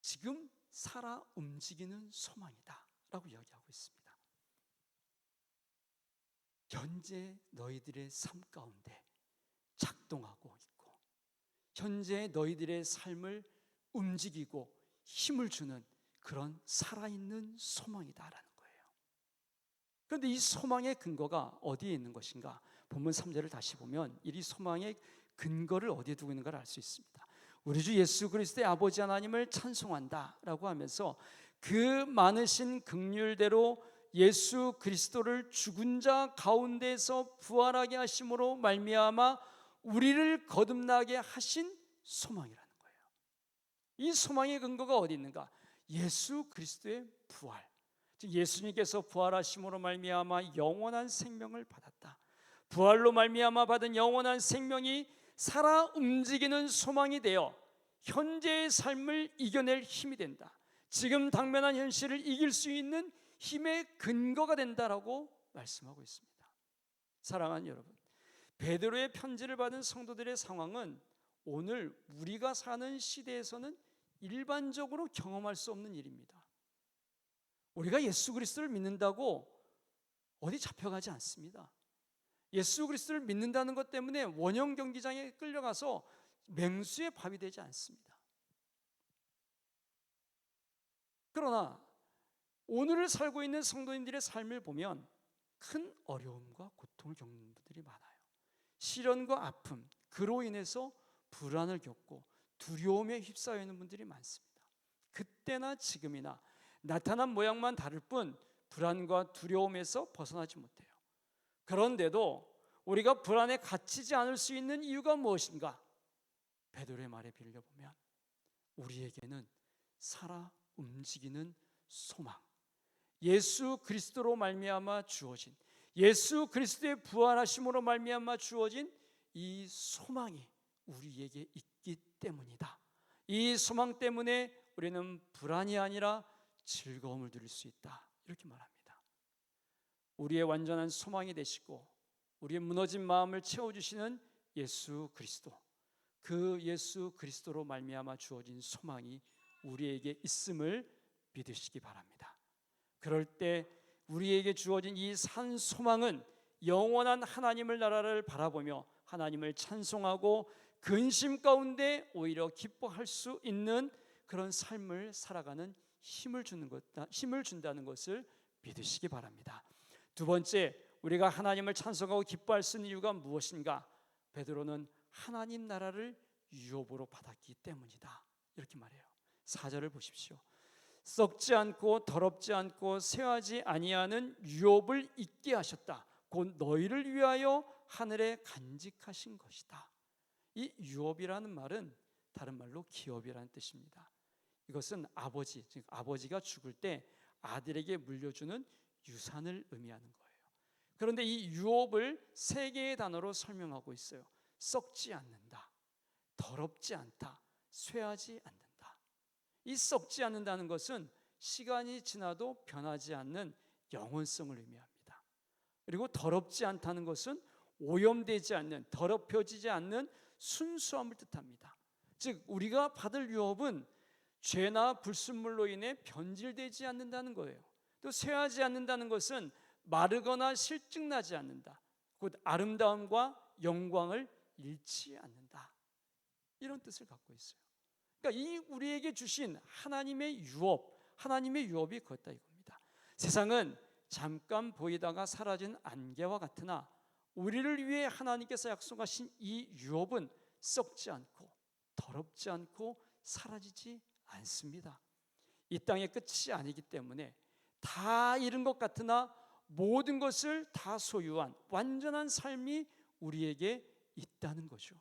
지금 살아 움직이는 소망이다 라고 이야기하고 있습니다. 현재 너희들의 삶 가운데 작동하고 있고 현재 너희들의 삶을 움직이고 힘을 주는 그런 살아있는 소망이다라는 거예요. 그런데 이 소망의 근거가 어디에 있는 것인가? 본문 3절을 다시 보면 이 소망의 근거를 어디에 두고 있는가를 알 수 있습니다. 우리 주 예수 그리스도의 아버지 하나님을 찬송한다라고 하면서 그 많으신 긍휼대로 예수 그리스도를 죽은 자 가운데서 부활하게 하심으로 말미암아 우리를 거듭나게 하신 소망이라는 거예요. 이 소망의 근거가 어디 있는가? 예수 그리스도의 부활. 즉 예수님께서 부활하심으로 말미암아 영원한 생명을 받았다. 부활로 말미암아 받은 영원한 생명이 살아 움직이는 소망이 되어 현재의 삶을 이겨낼 힘이 된다. 지금 당면한 현실을 이길 수 있는 힘의 근거가 된다라고 말씀하고 있습니다. 사랑하는 여러분, 베드로의 편지를 받은 성도들의 상황은 오늘 우리가 사는 시대에서는 일반적으로 경험할 수 없는 일입니다. 우리가 예수 그리스도를 믿는다고 어디 잡혀가지 않습니다. 예수 그리스도를 믿는다는 것 때문에 원형 경기장에 끌려가서 맹수의 밥이 되지 않습니다. 그러나 오늘을 살고 있는 성도님들의 삶을 보면 큰 어려움과 고통을 겪는 분들이 많아요. 시련과 아픔, 그로 인해서 불안을 겪고 두려움에 휩싸여 있는 분들이 많습니다. 그때나 지금이나 나타난 모양만 다를 뿐 불안과 두려움에서 벗어나지 못해요. 그런데도 우리가 불안에 갇히지 않을 수 있는 이유가 무엇인가? 베드로의 말에 빌려보면 우리에게는 살아 움직이는 소망, 예수 그리스도로 말미암아 주어진, 예수 그리스도의 부활하심으로 말미암아 주어진 이 소망이 우리에게 있기 때문이다. 이 소망 때문에 우리는 불안이 아니라 즐거움을 누릴 수 있다. 이렇게 말합니다. 우리의 완전한 소망이 되시고 우리의 무너진 마음을 채워주시는 예수 그리스도, 그 예수 그리스도로 말미암아 주어진 소망이 우리에게 있음을 믿으시기 바랍니다. 그럴 때 우리에게 주어진 이 산 소망은 영원한 하나님의 나라를 바라보며 하나님을 찬송하고 근심 가운데 오히려 기뻐할 수 있는 그런 삶을 살아가는 힘을 준다는 것을 믿으시기 바랍니다. 두 번째, 우리가 하나님을 찬송하고 기뻐할 수 있는 이유가 무엇인가? 베드로는 하나님 나라를 유업으로 받았기 때문이다. 이렇게 말해요. 4절을 보십시오. 썩지 않고 더럽지 않고 쇠하지 아니하는 유업을 있게 하셨다. 곧 너희를 위하여 하늘에 간직하신 것이다. 이 유업이라는 말은 다른 말로 기업이라는 뜻입니다. 이것은 아버지, 즉 아버지가 죽을 때 아들에게 물려주는 유산을 의미하는 거예요. 그런데 이 유업을 세 개의 단어로 설명하고 있어요. 썩지 않는다, 더럽지 않다, 쇠하지 않는다. 이 썩지 않는다는 것은 시간이 지나도 변하지 않는 영원성을 의미합니다. 그리고 더럽지 않다는 것은 오염되지 않는, 더럽혀지지 않는 순수함을 뜻합니다. 즉 우리가 받을 유업은 죄나 불순물로 인해 변질되지 않는다는 거예요. 또 쇠하지 않는다는 것은 마르거나 실증나지 않는다. 곧 아름다움과 영광을 잃지 않는다. 이런 뜻을 갖고 있어요. 그러니까 이 우리에게 주신 하나님의 유업, 하나님의 유업이 그렇다 이겁니다. 세상은 잠깐 보이다가 사라진 안개와 같으나 우리를 위해 하나님께서 약속하신 이 유업은 썩지 않고 더럽지 않고 사라지지 않습니다. 이 땅의 끝이 아니기 때문에 다 잃은 것 같으나 모든 것을 다 소유한 완전한 삶이 우리에게 있다는 거죠.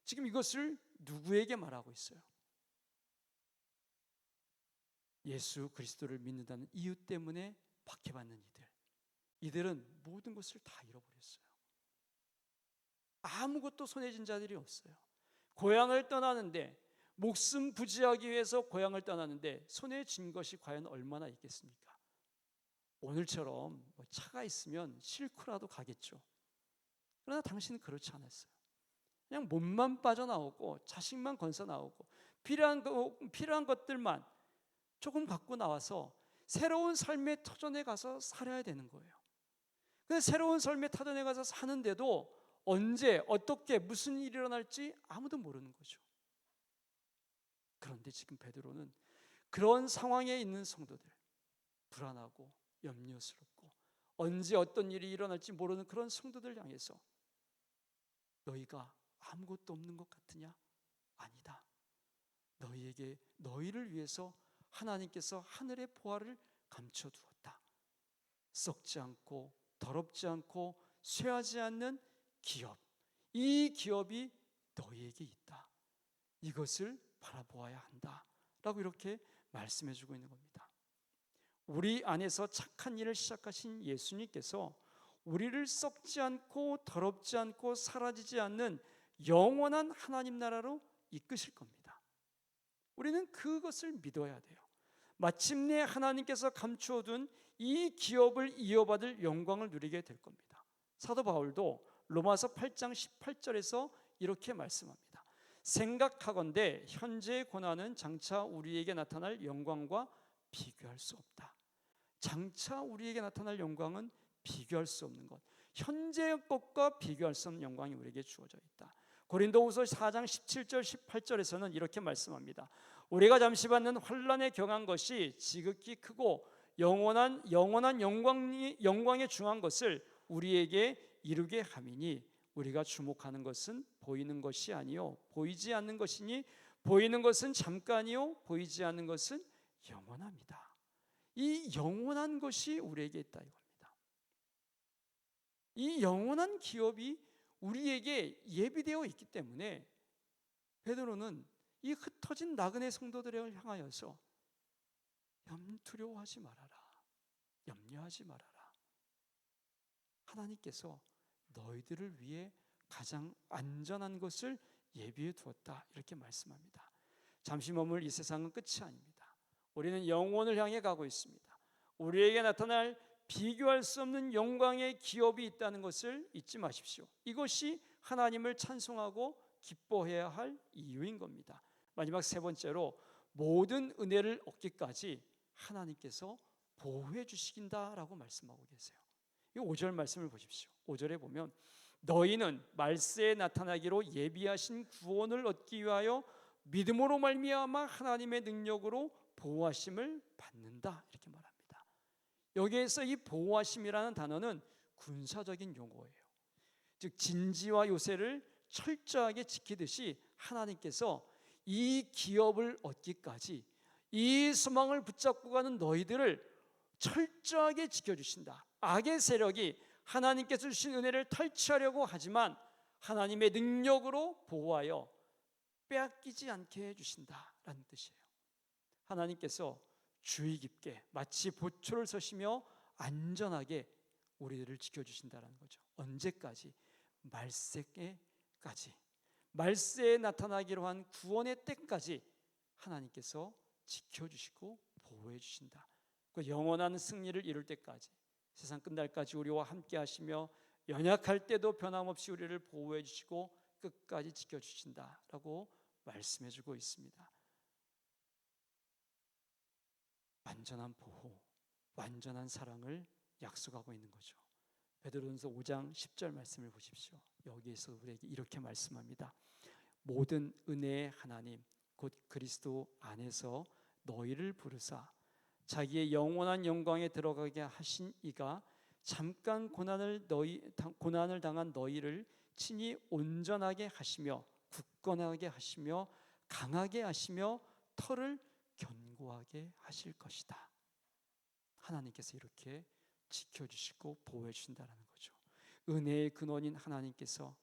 지금 이것을 누구에게 말하고 있어요? 예수 그리스도를 믿는다는 이유 때문에 박해받는 이들은 모든 것을 다 잃어버렸어요. 아무것도 손에 쥔 자들이 없어요. 고향을 떠나는데, 목숨 부지하기 위해서 고향을 떠나는데 손에 쥔 것이 과연 얼마나 있겠습니까? 오늘처럼 차가 있으면 싣고라도 가겠죠. 그러나 당신은 그렇지 않았어요. 그냥 몸만 빠져나오고 자식만 건져 나오고 필요한 것들만 조금 갖고 나와서 새로운 삶의 터전에 가서 살아야 되는 거예요. 근데 새로운 삶의 터전에 가서 사는데도 언제 어떻게 무슨 일이 일어날지 아무도 모르는 거죠. 그런데 지금 베드로는 그런 상황에 있는 성도들, 불안하고 염려스럽고 언제 어떤 일이 일어날지 모르는 그런 성도들 향해서 너희가 아무것도 없는 것 같으냐? 아니다. 너희를 위해서 하나님께서 하늘의 보화를 감춰두었다. 썩지 않고 더럽지 않고 쇠하지 않는 기업, 이 기업이 너희에게 있다. 이것을 바라보아야 한다 라고 이렇게 말씀해주고 있는 겁니다. 우리 안에서 착한 일을 시작하신 예수님께서 우리를 썩지 않고 더럽지 않고 사라지지 않는 영원한 하나님 나라로 이끄실 겁니다. 우리는 그것을 믿어야 돼요. 마침내 하나님께서 감추어둔 이 기업을 이어받을 영광을 누리게 될 겁니다. 사도 바울도 로마서 8장 18절에서 이렇게 말씀합니다. 생각하건대 현재의 고난은 장차 우리에게 나타날 영광과 비교할 수 없다. 장차 우리에게 나타날 영광은 비교할 수 없는 것, 현재의 것과 비교할 수 없는 영광이 우리에게 주어져 있다. 고린도후서 4장 17절 18절에서는 이렇게 말씀합니다. 우리가 잠시 받는 환난에 경한 것이 지극히 크고 영원한 영광에 중한 것을 우리에게 이루게 함이니 우리가 주목하는 것은 보이는 것이 아니요 보이지 않는 것이니 보이는 것은 잠깐이요 보이지 않는 것은 영원합니다. 이 영원한 것이 우리에게 있다 이겁니다. 이 영원한 기업이 우리에게 예비되어 있기 때문에 베드로는 이 흩어진 나그네 성도들을 향하여서 두려워하지 말아라, 염려하지 말아라. 하나님께서 너희들을 위해 가장 안전한 것을 예비해 두었다 이렇게 말씀합니다. 잠시 머물 이 세상은 끝이 아닙니다. 우리는 영원을 향해 가고 있습니다. 우리에게 나타날 비교할 수 없는 영광의 기업이 있다는 것을 잊지 마십시오. 이것이 하나님을 찬송하고 기뻐해야 할 이유인 겁니다. 마지막 세 번째로 모든 은혜를 얻기까지 하나님께서 보호해 주신다라고 말씀하고 계세요. 이 5절 말씀을 보십시오. 5절에 보면 너희는 말세에 나타나기로 예비하신 구원을 얻기 위하여 믿음으로 말미암아 하나님의 능력으로 보호하심을 받는다 이렇게 말합니다. 여기에서 이 보호하심이라는 단어는 군사적인 용어예요. 즉 진지와 요새를 철저하게 지키듯이 하나님께서 이 기업을 얻기까지 이 소망을 붙잡고 가는 너희들을 철저하게 지켜주신다. 악의 세력이 하나님께서 주신 은혜를 탈취하려고 하지만 하나님의 능력으로 보호하여 빼앗기지 않게 해주신다라는 뜻이에요. 하나님께서 주의 깊게 마치 보초를 서시며 안전하게 우리들을 지켜주신다는 거죠. 언제까지? 말세에까지, 말세에 나타나기로 한 구원의 때까지 하나님께서 지켜주시고 보호해 주신다. 그 영원한 승리를 이룰 때까지, 세상 끝날까지 우리와 함께 하시며 연약할 때도 변함없이 우리를 보호해 주시고 끝까지 지켜주신다라고 말씀해 주고 있습니다. 완전한 보호, 완전한 사랑을 약속하고 있는 거죠. 베드로전서 5장 10절 말씀을 보십시오. 여기에서 우리에게 이렇게 말씀합니다. 모든 은혜의 하나님 곧 그리스도 안에서 너희를 부르사 자기의 영원한 영광에 들어가게 하신 이가 잠깐 고난을 당한 너희를 친히 온전하게 하시며 굳건하게 하시며 강하게 하시며 터를 견고하게 하실 것이다. 하나님께서 이렇게 지켜주시고 보호해 주신다는 거죠. 은혜의 근원인 하나님께서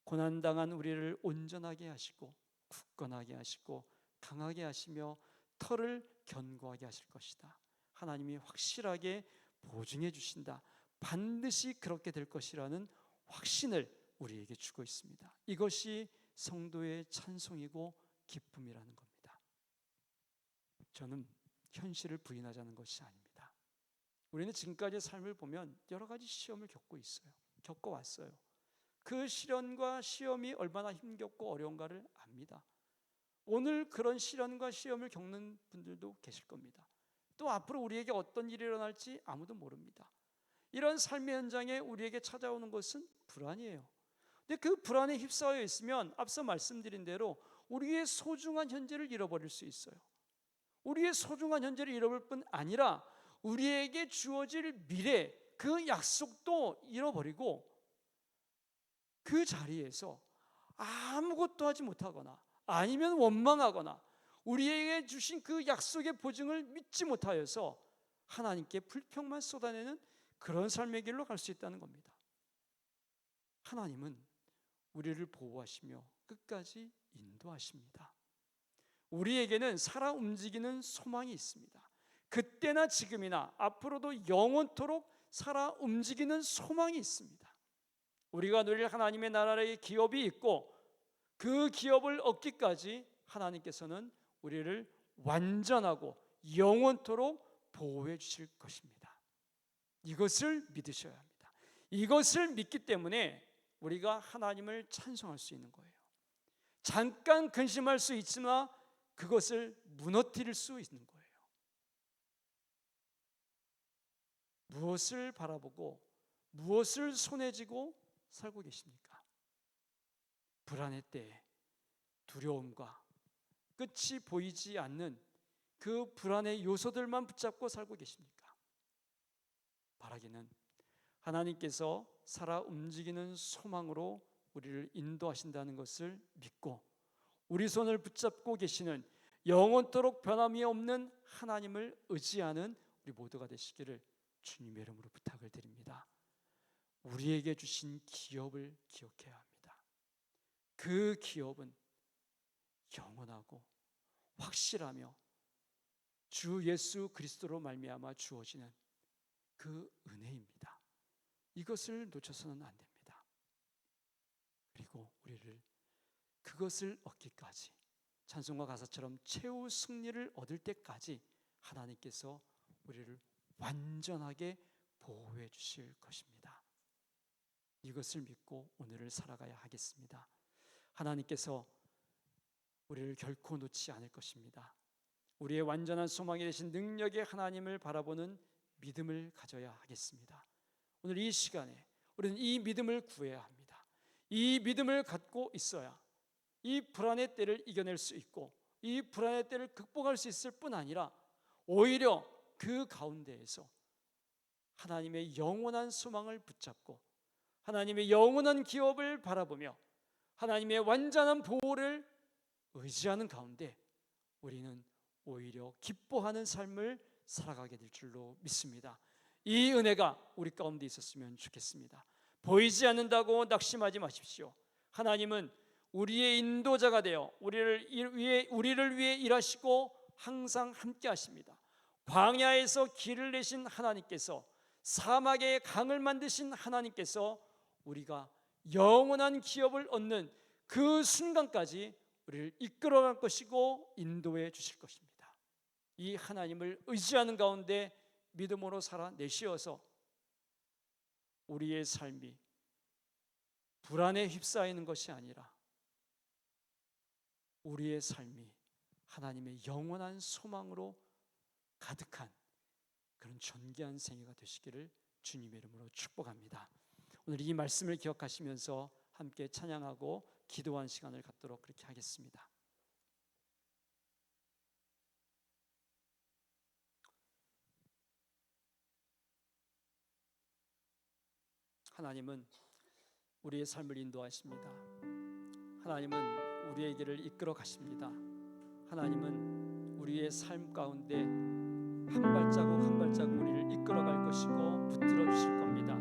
고난당한 우리를 온전하게 하시고 굳건하게 하시고 강하게 하시며 터를 견고하게 하실 것이다. 하나님이 확실하게 보증해 주신다. 반드시 그렇게 될 것이라는 확신을 우리에게 주고 있습니다. 이것이 성도의 찬송이고 기쁨이라는 겁니다. 저는 현실을 부인하자는 것이 아닙니다. 우리는 지금까지의 삶을 보면 여러 가지 시험을 겪어왔어요. 그 시련과 시험이 얼마나 힘겹고 어려운가를 압니다. 오늘 그런 시련과 시험을 겪는 분들도 계실 겁니다. 또 앞으로 우리에게 어떤 일이 일어날지 아무도 모릅니다. 이런 삶의 현장에 우리에게 찾아오는 것은 불안이에요. 근데 그 불안에 휩싸여 있으면 앞서 말씀드린 대로 우리의 소중한 현재를 잃어버릴 수 있어요. 우리의 소중한 현재를 잃어버릴 뿐 아니라 우리에게 주어질 미래, 그 약속도 잃어버리고 그 자리에서 아무것도 하지 못하거나 아니면 원망하거나 우리에게 주신 그 약속의 보증을 믿지 못하여서 하나님께 불평만 쏟아내는 그런 삶의 길로 갈 수 있다는 겁니다. 하나님은 우리를 보호하시며 끝까지 인도하십니다. 우리에게는 살아 움직이는 소망이 있습니다. 그때나 지금이나 앞으로도 영원토록 살아 움직이는 소망이 있습니다. 우리가 누릴 하나님의 나라의 기업이 있고 그 기업을 얻기까지 하나님께서는 우리를 완전하고 영원토록 보호해 주실 것입니다. 이것을 믿으셔야 합니다. 이것을 믿기 때문에 우리가 하나님을 찬송할 수 있는 거예요. 잠깐 근심할 수 있지만 그것을 무너뜨릴 수 있는 거예요. 무엇을 바라보고 무엇을 손에 쥐고 살고 계십니까? 불안의 때에 두려움과 끝이 보이지 않는 그 불안의 요소들만 붙잡고 살고 계십니까? 바라기는 하나님께서 살아 움직이는 소망으로 우리를 인도하신다는 것을 믿고 우리 손을 붙잡고 계시는 영원토록 변함이 없는 하나님을 의지하는 우리 모두가 되시기를 주님의 이름으로 부탁을 드립니다. 우리에게 주신 기업을 기억해야 합니다. 그 기업은 영원하고 확실하며 주 예수 그리스도로 말미암아 주어지는 그 은혜입니다. 이것을 놓쳐서는 안 됩니다. 그리고 우리를 그것을 얻기까지 찬송가 가사처럼 최후 승리를 얻을 때까지 하나님께서 우리를 완전하게 보호해 주실 것입니다. 이것을 믿고 오늘을 살아가야 하겠습니다. 하나님께서 우리를 결코 놓지 않을 것입니다. 우리의 완전한 소망이 되신 능력의 하나님을 바라보는 믿음을 가져야 하겠습니다. 오늘 이 시간에 우리는 이 믿음을 구해야 합니다. 이 믿음을 갖고 있어야 이 불안의 때를 이겨낼 수 있고 이 불안의 때를 극복할 수 있을 뿐 아니라 오히려 그 가운데에서 하나님의 영원한 소망을 붙잡고 하나님의 영원한 기업을 바라보며 하나님의 완전한 보호를 의지하는 가운데 우리는 오히려 기뻐하는 삶을 살아가게 될 줄로 믿습니다. 이 은혜가 우리 가운데 있었으면 좋겠습니다. 보이지 않는다고 낙심하지 마십시오. 하나님은 우리의 인도자가 되어 우리를 위해 일하시고 항상 함께 하십니다. 광야에서 길을 내신 하나님께서, 사막에 강을 만드신 하나님께서 우리가 영원한 기업을 얻는 그 순간까지 우리를 이끌어갈 것이고 인도해 주실 것입니다. 이 하나님을 의지하는 가운데 믿음으로 살아내시어서 우리의 삶이 불안에 휩싸이는 것이 아니라 우리의 삶이 하나님의 영원한 소망으로 가득한 그런 존귀한 생애가 되시기를 주님의 이름으로 축복합니다. 오늘 이 말씀을 기억하시면서 함께 찬양하고 기도한 시간을 갖도록 그렇게 하겠습니다. 하나님은 우리의 삶을 인도하십니다. 하나님은 우리의 길을 이끌어 가십니다. 하나님은 우리의 삶 가운데 한 발자국 한 발자국 우리를 이끌어 갈 것이고 붙들어 주실 겁니다.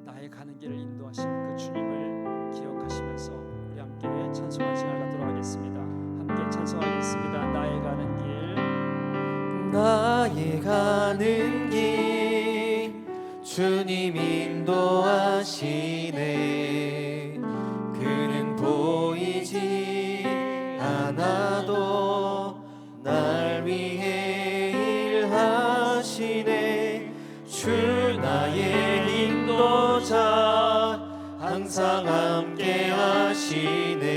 나의 가는 길을 인도하시는 그 주님을 기억하시면서 우리 함께 찬송하는 시간을 갖도록 하겠습니다. 함께 찬송하겠습니다. 나의 가는 길, 나의 가는 길 주님 인도하시네. 그는 보이지 않아도 날 위해 일하시네. 주 나의 인도자 항상 함께 하시네.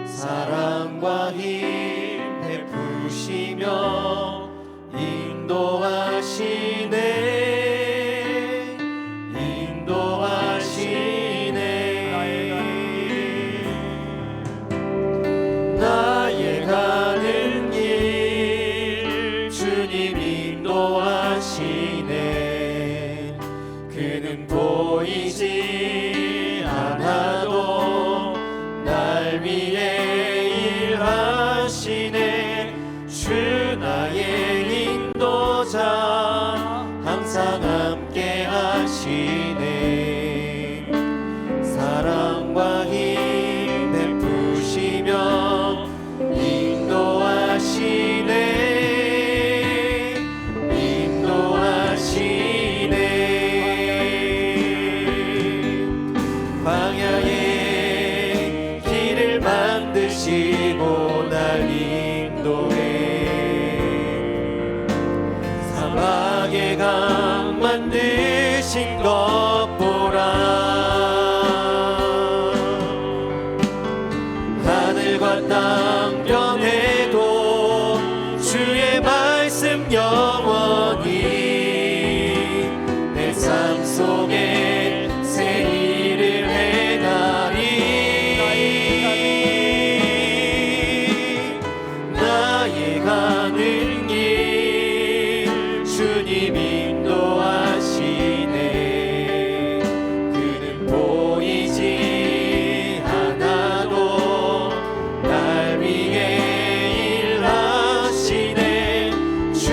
사랑과 힘 베푸시며 인도하시네. 나의 가는 길 주님 인도하시네. 그는 보이지 않아도 날 위해 일하시네. 주 나의 인도자 항상 함께 하시네. 사랑과 힘 베푸시며 인도하시네. 광야에 길을 만드시고 날 인도해. 사막에 강 만드신 것 보라. 하늘과 땅 변해도 주의 말씀 영원히 내 삶 속에 새 일을 행하리. 나의 가는 길 주님 인도하시네. 그는 보이지 않아도 날 위해 일하시네. 주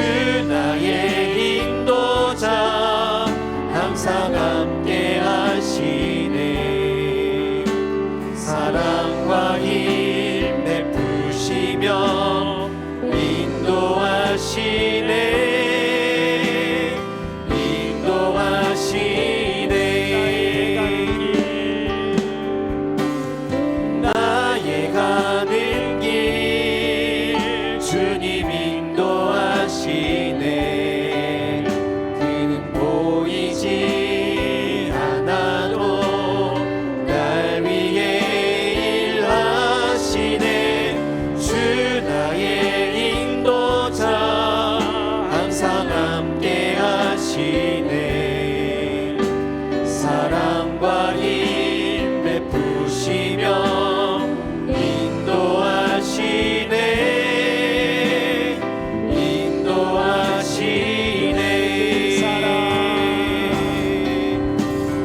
나의 가는 길 주님 인도하시네. 그는 보이지 않아도 날 위해 일하시네. 주 나의 인도자 항상 함께 하시네. 사랑과 힘 베푸시며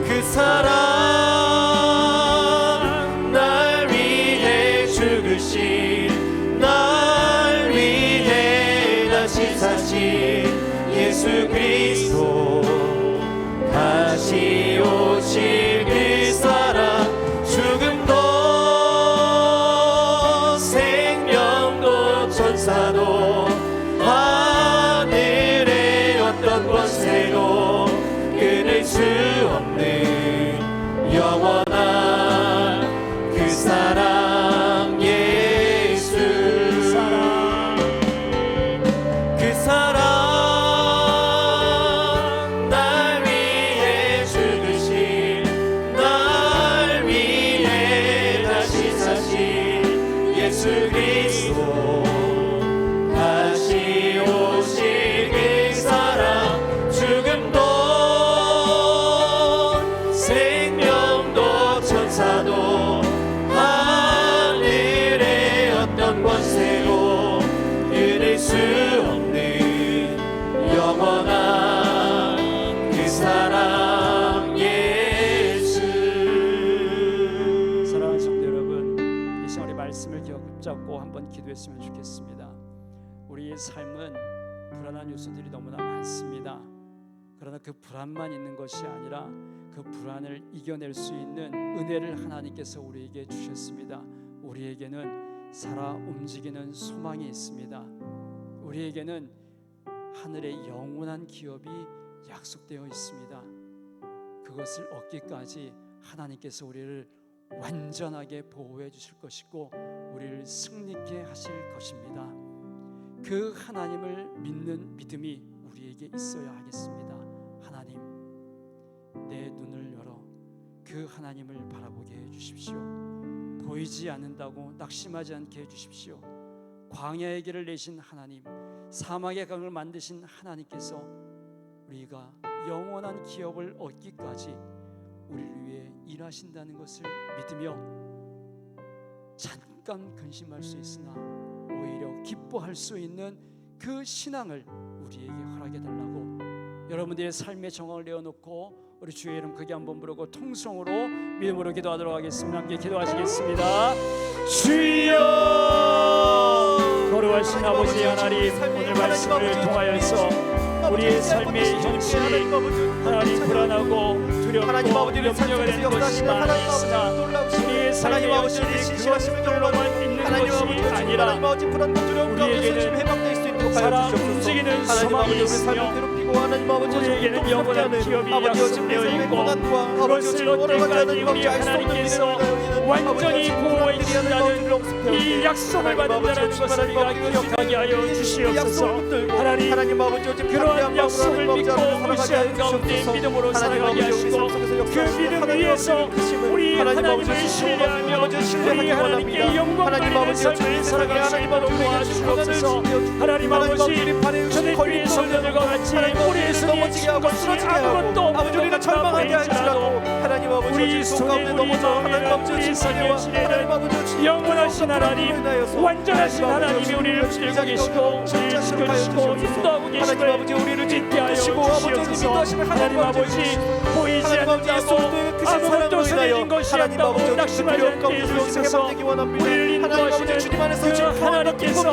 그 사랑 날 위해 죽으신 날 위해 다시 사신 예수 그리스도 다시 오실 그 사랑 죽음도 생명도 천사도 하늘의 어떤 권세도 끊을 수 없는 영원한 그 사랑 예수. 그 사랑 날 위해 죽으신 날 위해 다시 사신 예수 그리스도 다시 오실 그 사랑 죽음도 생명도 천사도 하늘의 어떤 권세도 끊을 수 없는 영원한 그 사랑 예수. 사랑하는 성도 여러분, 이 시간 우리 말씀을 붙잡고 한번 기도했으면 좋겠습니다. 우리의 삶은 불안한 요소들이 너무나 많습니다. 그러나 그 불안만 있는 것이 아니라 그 불안을 이겨낼 수 있는 은혜를 하나님께서 우리에게 주셨습니다. 우리에게는 살아 움직이는 소망이 있습니다. 우리에게는 하늘의 영원한 기업이 약속되어 있습니다. 그것을 얻기까지 하나님께서 우리를 완전하게 보호해 주실 것이고 우리를 승리케 하실 것입니다. 그 하나님을 믿는 믿음이 우리에게 있어야 하겠습니다. 하나님, 내 눈을 열어 그 하나님을 바라보게 해주십시오. 보이지 않는다고 낙심하지 않게 해주십시오. 광야의 길을 내신 하나님, 사막의 강을 만드신 하나님께서 우리가 영원한 기업을 얻기까지 우리를 위해 일하신다는 것을 믿으며 잠깐 근심할 수 있으나 오히려 기뻐할 수 있는 그 신앙을 우리에게 허락해 달라고, 여러분들의 삶의 정황을 내어놓고 우리 주의 이름 크게 한번 부르고 통성으로 믿음으로 기도하도록 하겠습니다. 함께 기도하시겠습니다. 주여, 거룩하신 아버지 하나님, 오늘 말씀을 통하여서 우리의 삶의 현실이 하나님 불안하고 두렵고 염려가 되는 것이 많이 있으나 우리의 삶의 현실이 그것들로만 있는 것이 아니라 우리에게는 살아 움직이는 소망이 있으며 우리에게는 영원한 기업이 약속되어 있고 그것을 얻기까지 우리 하나님께서 완전히 보호해 주신다는 이 약속을 받는다는 것을 우리가 기억하게 하여 주시옵소서. 하나님, 그러한 약속을 믿고 의지하는 가운데 믿음으로 살아가게 하시고 그 믿음 위에서 우리 하나님을 신뢰하며 우리 하나님께 영광 받는 삶을 살아갈 수 있도록 도와주시옵소서. 하나님 아버지, 초대교회 성도들과 같이 우리의 손이 진 것이 아무것도 없는 우리가 절망하게 할지라도 우리 손에 우리 마음에 우리 삶의 지혜는 영원하신 하나님, 완전하신 하나님이 우리를 붙들고 계시고 우리를 지켜주시고 인도하고 계심을 믿게 하여 주시옵소서. 인도하시는 하나님 아버지 보이지 않는다고 아무것도 소리인 것이 없다고 낙심하지 않게 해주셔서 우리를 인도하시는 그 하나님께서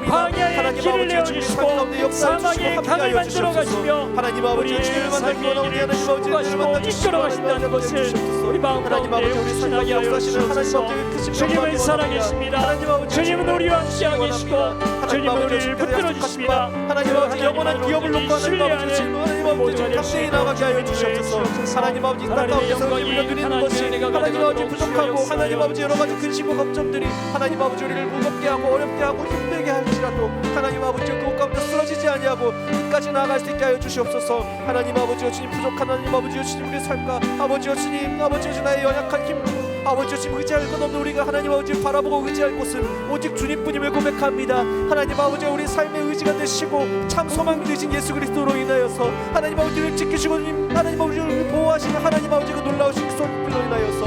광야의 길을 내어주시고 사막의 강을 만들어 가시며 우리의 삶의 길을 축복하시고 이끌어 가신다는 것을 우리 마음 가운데 확신하게 하여 주옵소서. 주님은 살아계십니다. 주님은 우리와 함께하고 계시고 주님은 우리를 붙들어 주십니다. 하나님 아버지 영원한 기업을 놓고 하나님 아버지 하나님 아버지 강대히 나가게 하여 주시옵소서. 하나님 아버지 땅 가운데서 우리가 누리는 것이 하나님 아버지 부족하고 하나님 아버지 여러 가지 근심과 걱정들이 하나님 아버지 우리를 무겁게 하고 어렵게 하고 힘들게 할지라도 하나님 아버지 그 가운데 쓰러지지 아니하고 끝까지 나아갈 수 있게 하여 주시옵소서. 하나님 아버지 주님 부족한 하나님 아버지 주님 우리의 삶과 아버지 주님 아버지 나의 연약한 힘 아버지 주님 의지할 것 없는 우리가 하나님 아버지 바라보고 의지할 곳은 오직 주님뿐임을 고백합니다. 하나님 아버지 우리 삶의 의지가 되시고 참 소망이 되신 예수 그리스도로 인하여서 하나님 아버지를 지키시고 하나님 아버지를 보호하시는 하나님 아버지 그 놀라우신 손길로 인하여서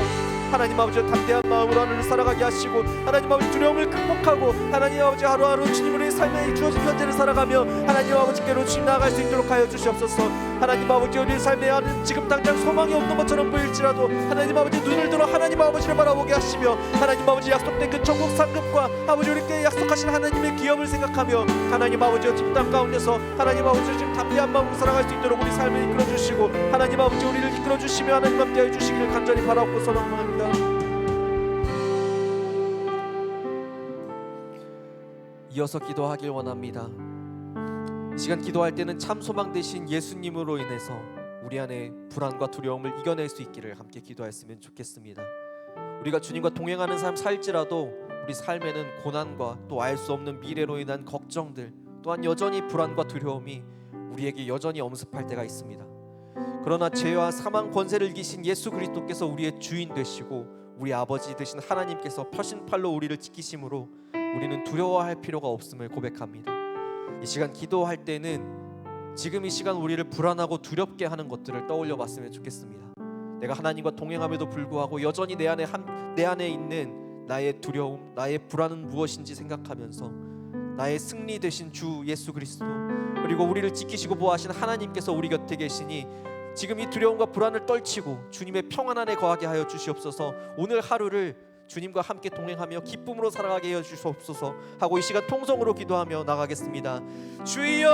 하나님 아버지 담대한 마음으로 하늘을 살아가게 하시고 하나님 아버지 두려움을 극복하고 하나님 아버지 하루하루 주님의 삶에 주어진 현재를 살아가며 하나님 아버지께로 주님 나아갈 수 있도록 하여 주시옵소서. 하나님 아버지 우리 삶에 지금 당장 소망이 없는 것처럼 보일지라도 하나님 아버지 눈을 들어 하나님 아버지를 바라보게 하시며 하나님 아버지 약속된 그 천국 상급과 아버지 우리께 약속하신 하나님의 기업을 생각하며 하나님 아버지 지금 땅 가운데서 하나님 아버지 지금 담대한 마음으로 살아갈 수 있도록 우리 삶을 이끌어 주시고 하나님 아버지 우리를 이끌어 주시며 하나님 함께하여 주시기를 간절히 바라옵고 소망합니다. 이어서 기도하길 원합니다. 이 시간 기도할 때는 참 소망 되신 예수님으로 인해서 우리 안에 불안과 두려움을 이겨낼 수 있기를 함께 기도했으면 좋겠습니다. 우리가 주님과 동행하는 삶 살지라도 우리 삶에는 고난과 또 알 수 없는 미래로 인한 걱정들 또한 여전히 불안과 두려움이 우리에게 여전히 엄습할 때가 있습니다. 그러나 죄와 사망 권세를 이기신 예수 그리스도께서 우리의 주인 되시고 우리 아버지 되신 하나님께서 펴신 팔로 우리를 지키심으로 우리는 두려워할 필요가 없음을 고백합니다. 이 시간 기도할 때는 지금 이 시간 우리를 불안하고 두렵게 하는 것들을 떠올려 봤으면 좋겠습니다. 내가 하나님과 동행함에도 불구하고 여전히 내 안에 있는 나의 두려움, 나의 불안은 무엇인지 생각하면서 나의 승리 되신 주 예수 그리스도 그리고 우리를 지키시고 보호하신 하나님께서 우리 곁에 계시니 지금 이 두려움과 불안을 떨치고 주님의 평안 안에 거하게 하여 주시옵소서. 오늘 하루를 주님과 함께 동행하며 기쁨으로 살아가게 하여 주시옵소서 하고 이 시간 통성으로 기도하며 나가겠습니다. 주여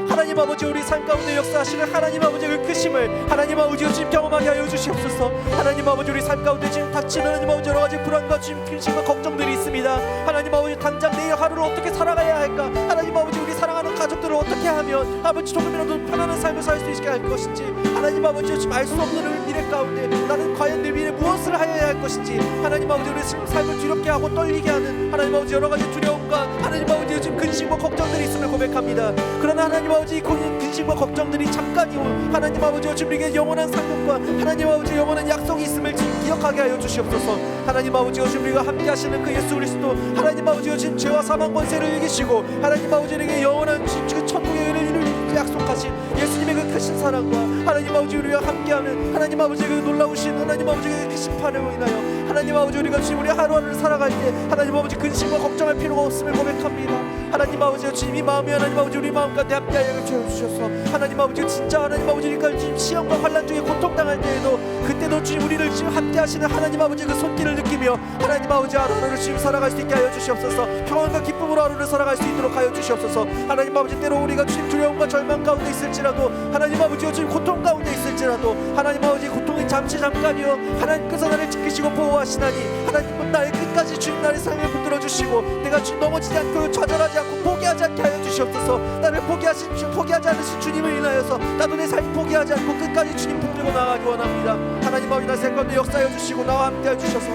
하나님 아버지 우리 삶 가운데 역사하시는 하나님 아버지의 그 크심을 하나님 아버지 주님 경험하게 하여 주시옵소서. 하나님 아버지 우리 삶 가운데 지금 닥치는 하나님 아버지 여러 가지 불안과 주님 근심과 걱정들이 있습니다. 하나님 아버지 당장 내일 하루를 어떻게 살아가야 할까? 하나님 아버지 우리 사랑하는 가족들을 어떻게 하면 아버지 조금이라도 편안한 삶을 살 수 있게 할 것인지 하나님 아버지 지금 알 수 없는 미래 가운데 나는 과연 내 미래 무엇을 하여야 할 것인지 하나님 아버지 우리 삶을 두렵게 하고 떨리게 하는 하나님 아버지 여러 가지 두려움과 하나님 아버지 지금 근심과 걱정들이 있음을 고백합니다. 그러나 하나님 아버지 근심과 걱정들이 잠깐이오 하나님 아버지 지금 우리에게 영원한 상급과 하나님 아버지 영원한 약속이 있음을 지금 기억하게 하여 주시옵소서. 하나님 아버지 지금 우리가 함께 하시는 그 예수 그리스도 하나님 아버지 지금 죄와 사망 권세를 이기시고 하나님 아버지에게 영원한 그 천국의 은혜를 약속하신 예수님의 그 크신 사랑과 하나님 아버지 우리와 함께하는 하나님 아버지의 그 놀라우신 하나님 아버지의 그 심판을 인하여 하나님 아버지 우리가 지금 우리 하루하루를 살아갈 때 하나님 아버지 근심과 걱정할 필요가 없음을 고백합니다. 하나님 아버지 주님 이 마음이 하나님 아버지 우리 마음 가운데 함께하여 주셔서 하나님 아버지 진짜 하나님 아버지니까 지금 시험과 환난 중에 고통당할 때에도 그때도 주님 우리를 지금 함께하시는 하나님 아버지 그 손길을 느끼며 하나님 아버지 하루하루를 지금 살아갈 수 있게 하여 주시옵소서. 평안과 기쁨으로 하루를 살아갈 수 있도록 하여 주시옵소서. 하나님 아버지 때로 우리가 주님 두려움과 절망 가운데 있을지라도 하나님 아버지 주님 고통 가운데 있을지라도 하나님 아버지 고통이 잠깐이요 하나님께서 나를 지키시고 보호하시나니 하나님은 나의 끝까지 주님 나의 삶을 붙들어 주시고 내가 주님 넘어지지 않고 좌절하지 않고 포기하지 않게 하여 주시옵소서. 나를 포기하지 않으신 주님을 인하여서 나도 내 삶 포기하지 않고 끝까지 주님 붙들고 나가기 원합니다. 하나님 아버지 나 생각도 역사해 주시고 나와 함께 해주셔서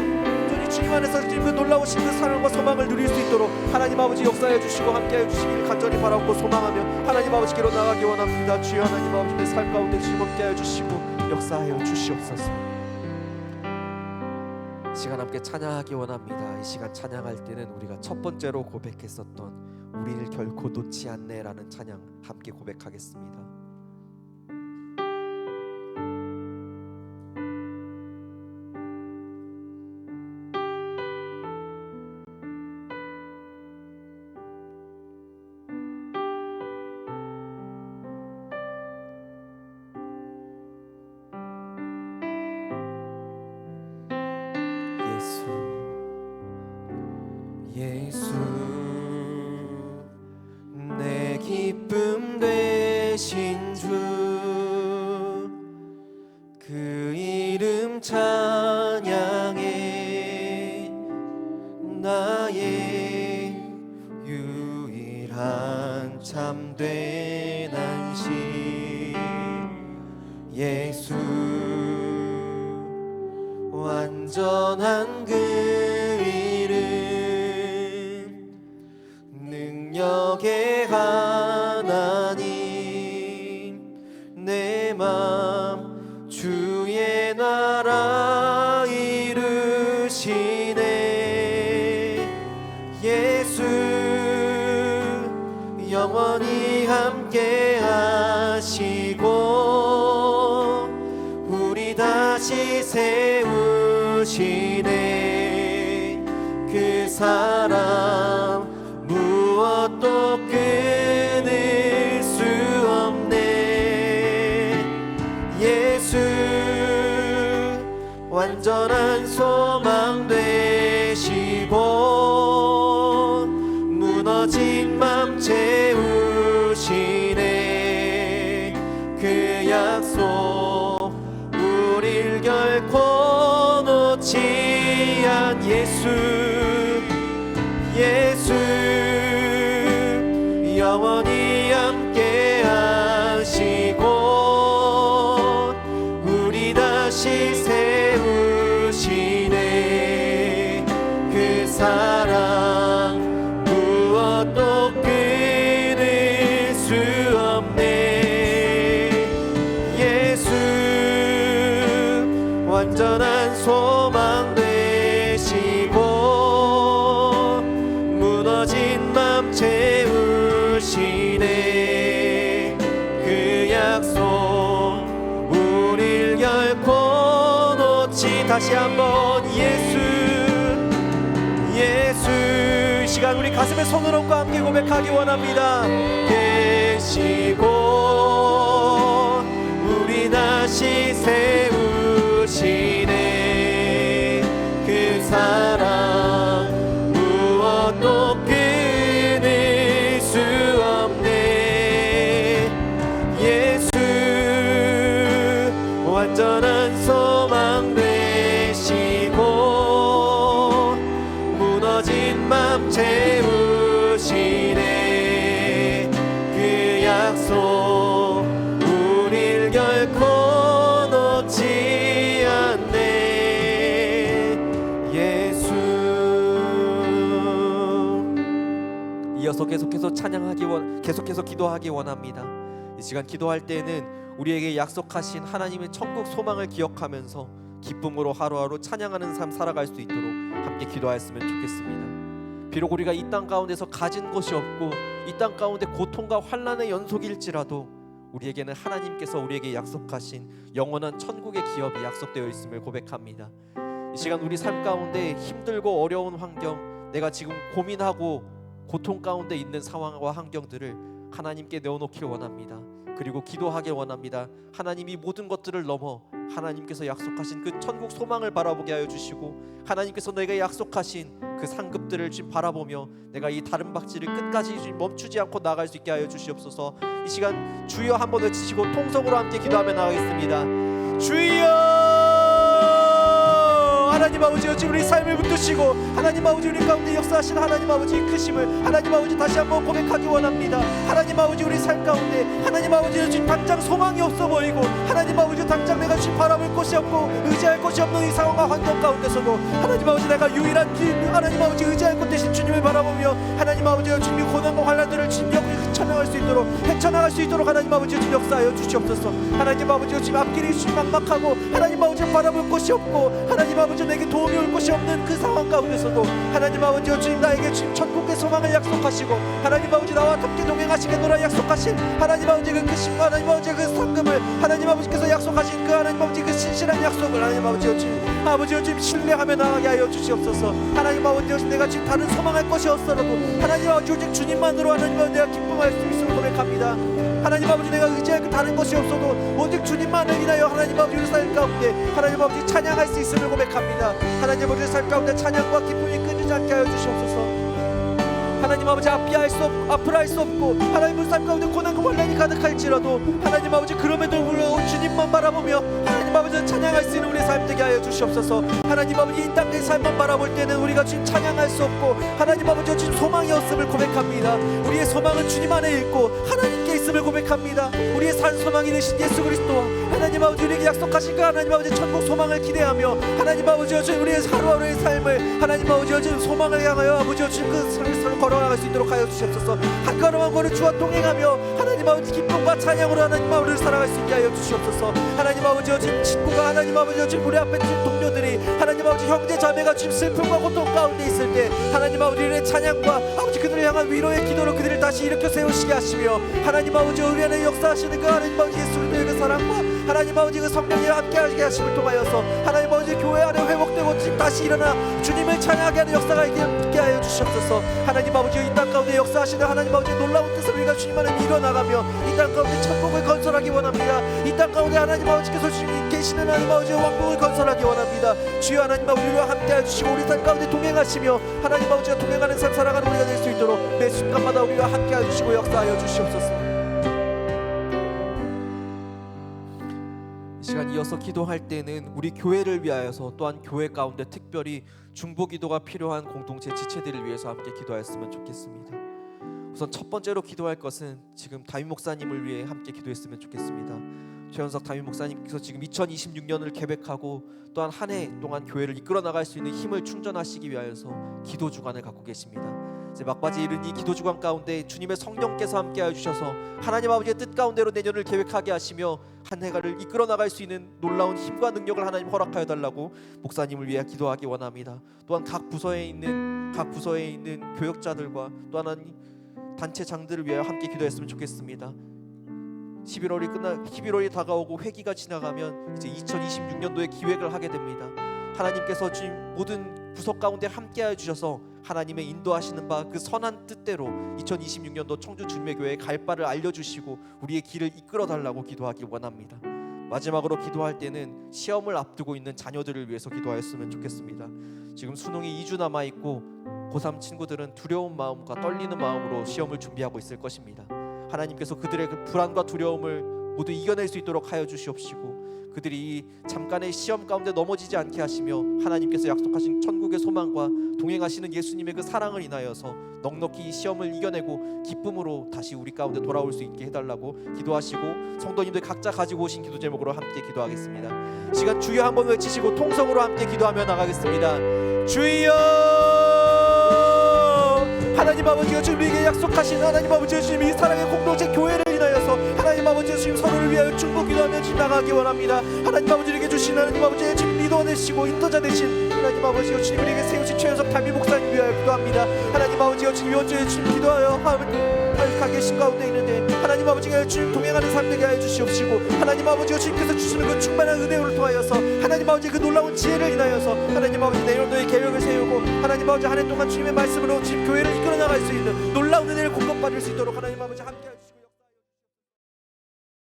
주님 안에서 그 놀라우신 그 사랑과 소망을 누릴 수 있도록 하나님 아버지 역사해 주시고 함께 해주시길 간절히 바라고 소망하며 하나님 아버지께로 나가기 원합니다. 주여 하나님 아버지 내 삶 가운데 주님 함께 해주시고 역사하여 주시옵소서. 이 시간 함께 찬양하기 원합니다. 이 시간 찬양할 때는 우리가 첫 번째로 고백했었던 우리를 결코 놓지 않네라는 찬양 함께 고백하겠습니다. 예수 내 기쁨 되신 주 그 이름 찬양해 나의 유일한 참된 안식 예수 완전한 그 이름 능력의 하나님 내 맘 주의 나라 이루시네 예수 영원히 함께 하시고 우리 다시 세우시네 그 사랑 무엇도 끊을 수 없네 예수 완전한 소망 되시고 무너진 맘 채우시네 그 약속 우릴 결코 놓지 않 예수 영원히 함께 하시고 우리 다시 세우시네 그 사랑 무엇도 끊을 수 없네 예수 완전한 소망 되시고 무너진 맘 채우시네 그 약속 우릴 결코 놓지 다시 한번 예수 이 시간 우리 가슴에 손을 얹고 함께 고백하기 원합니다 계시고 우리 다시 세우시네 그 사랑 무엇도 끊을 수 없네 예수 완전한 소망 되시고 무너진 맘 채우시네 그 약속 우릴 결코 놓지 않네 예수 이어서 계속해서 계속해서 기도하기 원합니다. 이 시간 기도할 때에는 우리에게 약속하신 하나님의 천국 소망을 기억하면서 기쁨으로 하루하루 찬양하는 삶 살아갈 수 있도록 함께 기도하였으면 좋겠습니다. 비록 우리가 이 땅 가운데서 가진 것이 없고 이 땅 가운데 고통과 환난의 연속일지라도 우리에게는 하나님께서 우리에게 약속하신 영원한 천국의 기업이 약속되어 있음을 고백합니다. 이 시간 우리 삶 가운데 힘들고 어려운 환경, 내가 지금 고민하고 고통 가운데 있는 상황과 환경들을 하나님께 내어놓기 원합니다. 그리고 기도하기 원합니다. 하나님이 모든 것들을 넘어 하나님께서 약속하신 그 천국 소망을 바라보게 하여 주시고 하나님께서 내가 약속하신 그 상급들을 지금 바라보며 내가 이 다른 박질을 끝까지 멈추지 않고 나아갈 수 있게 하여 주시옵소서. 이 시간 주여 한번 외치시고 통성으로 함께 기도하며 나가겠습니다. 주여 하나님 아버지여 지금 우리 삶을 붙드시고 하나님 아버지 우리 가운데 역사하신 하나님 아버지 크심을 하나님 아버지 다시 한번 고백하기 원합니다. 하나님 아버지 우리 삶 가운데 하나님 아버지 지금 당장 소망이 없어 보이고 하나님 아버지 당장 내가 지금 바라볼 곳이 없고 의지할 곳이 없는 이 상황과 환경 가운데서도 하나님 아버지 내가 유일한 하나님 아버지 의지할 곳 대신 주님을 바라보며 하나님 아버지여 주님의 고난과 환난들을 지금 헤쳐나갈 수 있도록 하나님 아버지여 지금 역사하여 주시옵소서. 하나님 아버지여 지금 앞길이 지금 막막하고 하나님 아버지 바라볼 곳이 없고 하나님 아버지 내게 도움이 올 곳이 없는 그 상황 가운데서도 하나님 아버지여 주님 나에게 지금 천국의 소망을 약속하시고 하나님 아버지 나와 함께 동행하시겠노라 약속하신 하나님 아버지 그 크심과 하나님 아버지 그 상금을 하나님 아버지께서 약속하신 그 하나님 아버지 그 신실한 약속을 하나님 아버지여 주님 신뢰하며 나가게 하여 주시옵소서. 하나님 아버지여 내가 지금 다른 소망할 것이 없어라도 하나님 아버지 오직 주님만으로 하나님 아버지 내가 기쁨할 수 있음을 고백합니다. 하나님 아버지 내가 의지할 그 다른 것이 없어도 오직 주님만을 인하여 하나님 아버지 우리 삶 가운데 하나님 아버지 찬양할 수 있음을 고백합니다. 하나님 아버지 삶 가운데 찬양과 기쁨이 끊이지 않게 하여 주시옵소서. 하나님 아버지 앞을 할 수 없고 하나님의 삶 가운데 고난과 환난이 가득할지라도 하나님 아버지 그럼에도 불구하고 주님만 바라보며 하나님 아버지 찬양할 수 있는 우리의 삶 되게 하여 주시옵소서. 하나님 아버지 이 땅의 삶만 바라볼 때는 우리가 주님 찬양할 수 없고 하나님 아버지 주님 소망이 없음을 고백합니다. 우리의 소망은 주님 안에 있고 하나님께 있음을 고백합니다. 우리의 산 소망이 되신 예수 그리스도와 하나님 아버지 우리에게 약속하신 그 하나님 아버지 천국 소망을 기대하며 하나님 아버지 주님 우리의 하루하루의 삶을 하나님 아버지 주님 소망을 향하여 아버지 주님 그 삶을 걸어나갈 수 있도록 하여 주시옵소서. 한 걸음 한 걸음 주와 동행하며 하나님 아버지 기쁨과 찬양으로 하나님 아버지를 살아갈 수 있게 하여 주시옵소서. 하나님 아버지 주님 친구가 하나님 아버지 주님 우리 앞에 주신 동료들이 하나님 아버지 형제 자매가 주님 슬픔과 고통 가운데 있을 때 하나님 아버지의 찬양과 아버지 그들을 향한 위로의 기도로 그들을 다시 일으켜 세우시게 하시며 하나님 아버지 우리 안에 역사하시는 그 하나님 아버지 예수 그리스도의 그 사랑과 하나님 아버지 그 성령이 함께하게 하심을 통하여서 하나님 아버지 교회 안에 회복되고 지금 다시 일어나 주님을 찬양하게 하는 역사가 있게 하여 주시옵소서. 하나님 아버지 이 땅 가운데 역사하시는 하나님 아버지 놀라운 뜻을 우리가 주님 안에 이뤄나가며 이 땅 가운데 천국을 건설하기 원합니다. 이 땅 가운데 하나님 아버지께서 주님 계시는 하나님 아버지 왕국을 건설하기 원합니다. 주여 하나님 아버지 우리와 함께하여 주시고 우리 삶 가운데 동행하시며 하나님 아버지가 동행하는 삶 살아가는 우리가 될 수 있도록 매 순간마다 우리와 함께하여 주시고 역사하여 주시옵소서. 시간 이어서 기도할 때는 우리 교회를 위하여서 또한 교회 가운데 특별히 중보기도가 필요한 공동체 지체들을 위해서 함께 기도하였으면 좋겠습니다. 우선 첫 번째로 기도할 것은 지금 담임 목사님을 위해 함께 기도했으면 좋겠습니다. 최현석 담임 목사님께서 지금 2026년을 계획하고 또한 한 해 동안 교회를 이끌어 나갈 수 있는 힘을 충전하시기 위하여서 기도 주간을 갖고 계십니다. 이제 막바지 이른 이 기도 주간 가운데 주님의 성령께서 함께하여 주셔서 하나님 아버지의 뜻 가운데로 내년을 계획하게 하시며 한 해가를 이끌어 나갈 수 있는 놀라운 힘과 능력을 하나님 허락하여 달라고 목사님을 위해 기도하기 원합니다. 또한 각 부서에 있는 교역자들과 또 하나님 단체장들을 위하여 함께 기도했으면 좋겠습니다. 11월이 다가오고 회기가 지나가면 이제 2026년도에 기획을 하게 됩니다. 하나님께서 주님 모든 부서 가운데 함께하여 주셔서 하나님의 인도하시는 바 그 선한 뜻대로 2026년도 청주 주님의 교회에 갈 바를 알려주시고 우리의 길을 이끌어 달라고 기도하기 원합니다. 마지막으로 기도할 때는 시험을 앞두고 있는 자녀들을 위해서 기도하였으면 좋겠습니다. 지금 수능이 2주 남아있고 고3 친구들은 두려운 마음과 떨리는 마음으로 시험을 준비하고 있을 것입니다. 하나님께서 그들의 그 불안과 두려움을 모두 이겨낼 수 있도록 하여 주시옵시고 그들이 이 잠깐의 시험 가운데 넘어지지 않게 하시며 하나님께서 약속하신 천국의 소망과 동행하시는 예수님의 그 사랑을 인하여서 넉넉히 이 시험을 이겨내고 기쁨으로 다시 우리 가운데 돌아올 수 있게 해달라고 기도하시고 성도님들 각자 가지고 오신 기도 제목으로 함께 기도하겠습니다. 시간 주여 한번 외치시고 통성으로 함께 기도하며 나가겠습니다. 주여 하나님 아버지가 주님 우리에게 약속하신 하나님 아버지의 주님 이 사랑의 공동체 교회를 인하여서 하나님 아버지의 주님 서로를 위하여 중보 기도하며 나가기 원합니다. 하나님 아버지에게 주신 하나님 아버지의 주님 리더 되시고 인도자 되신 하나님 아버지가 주님 우리에게 세우신 최현석 담임 목사님 위하여 기도합니다. 하나님 아버지가 주님 이번주에 주님 기도하여 가 계신 가운데 있는데 하나님 아버지가 주님 동행하는 삶 되게 하여 주시옵시고 하나님 아버지가 주님께서 주시는 그 충만한 은혜를 통하여서 하나님 아버지 그 놀라운 지혜를 인하여서 하나님 아버지 내년도의 계획을 세우고 하나님 아버지 한 해 동안 주님의 말씀으로 주님 교회를 이끌어 나갈 수 있는 놀라운 은혜를 공급받을 수 있도록 하나님 아버지 함께 하시옵소서.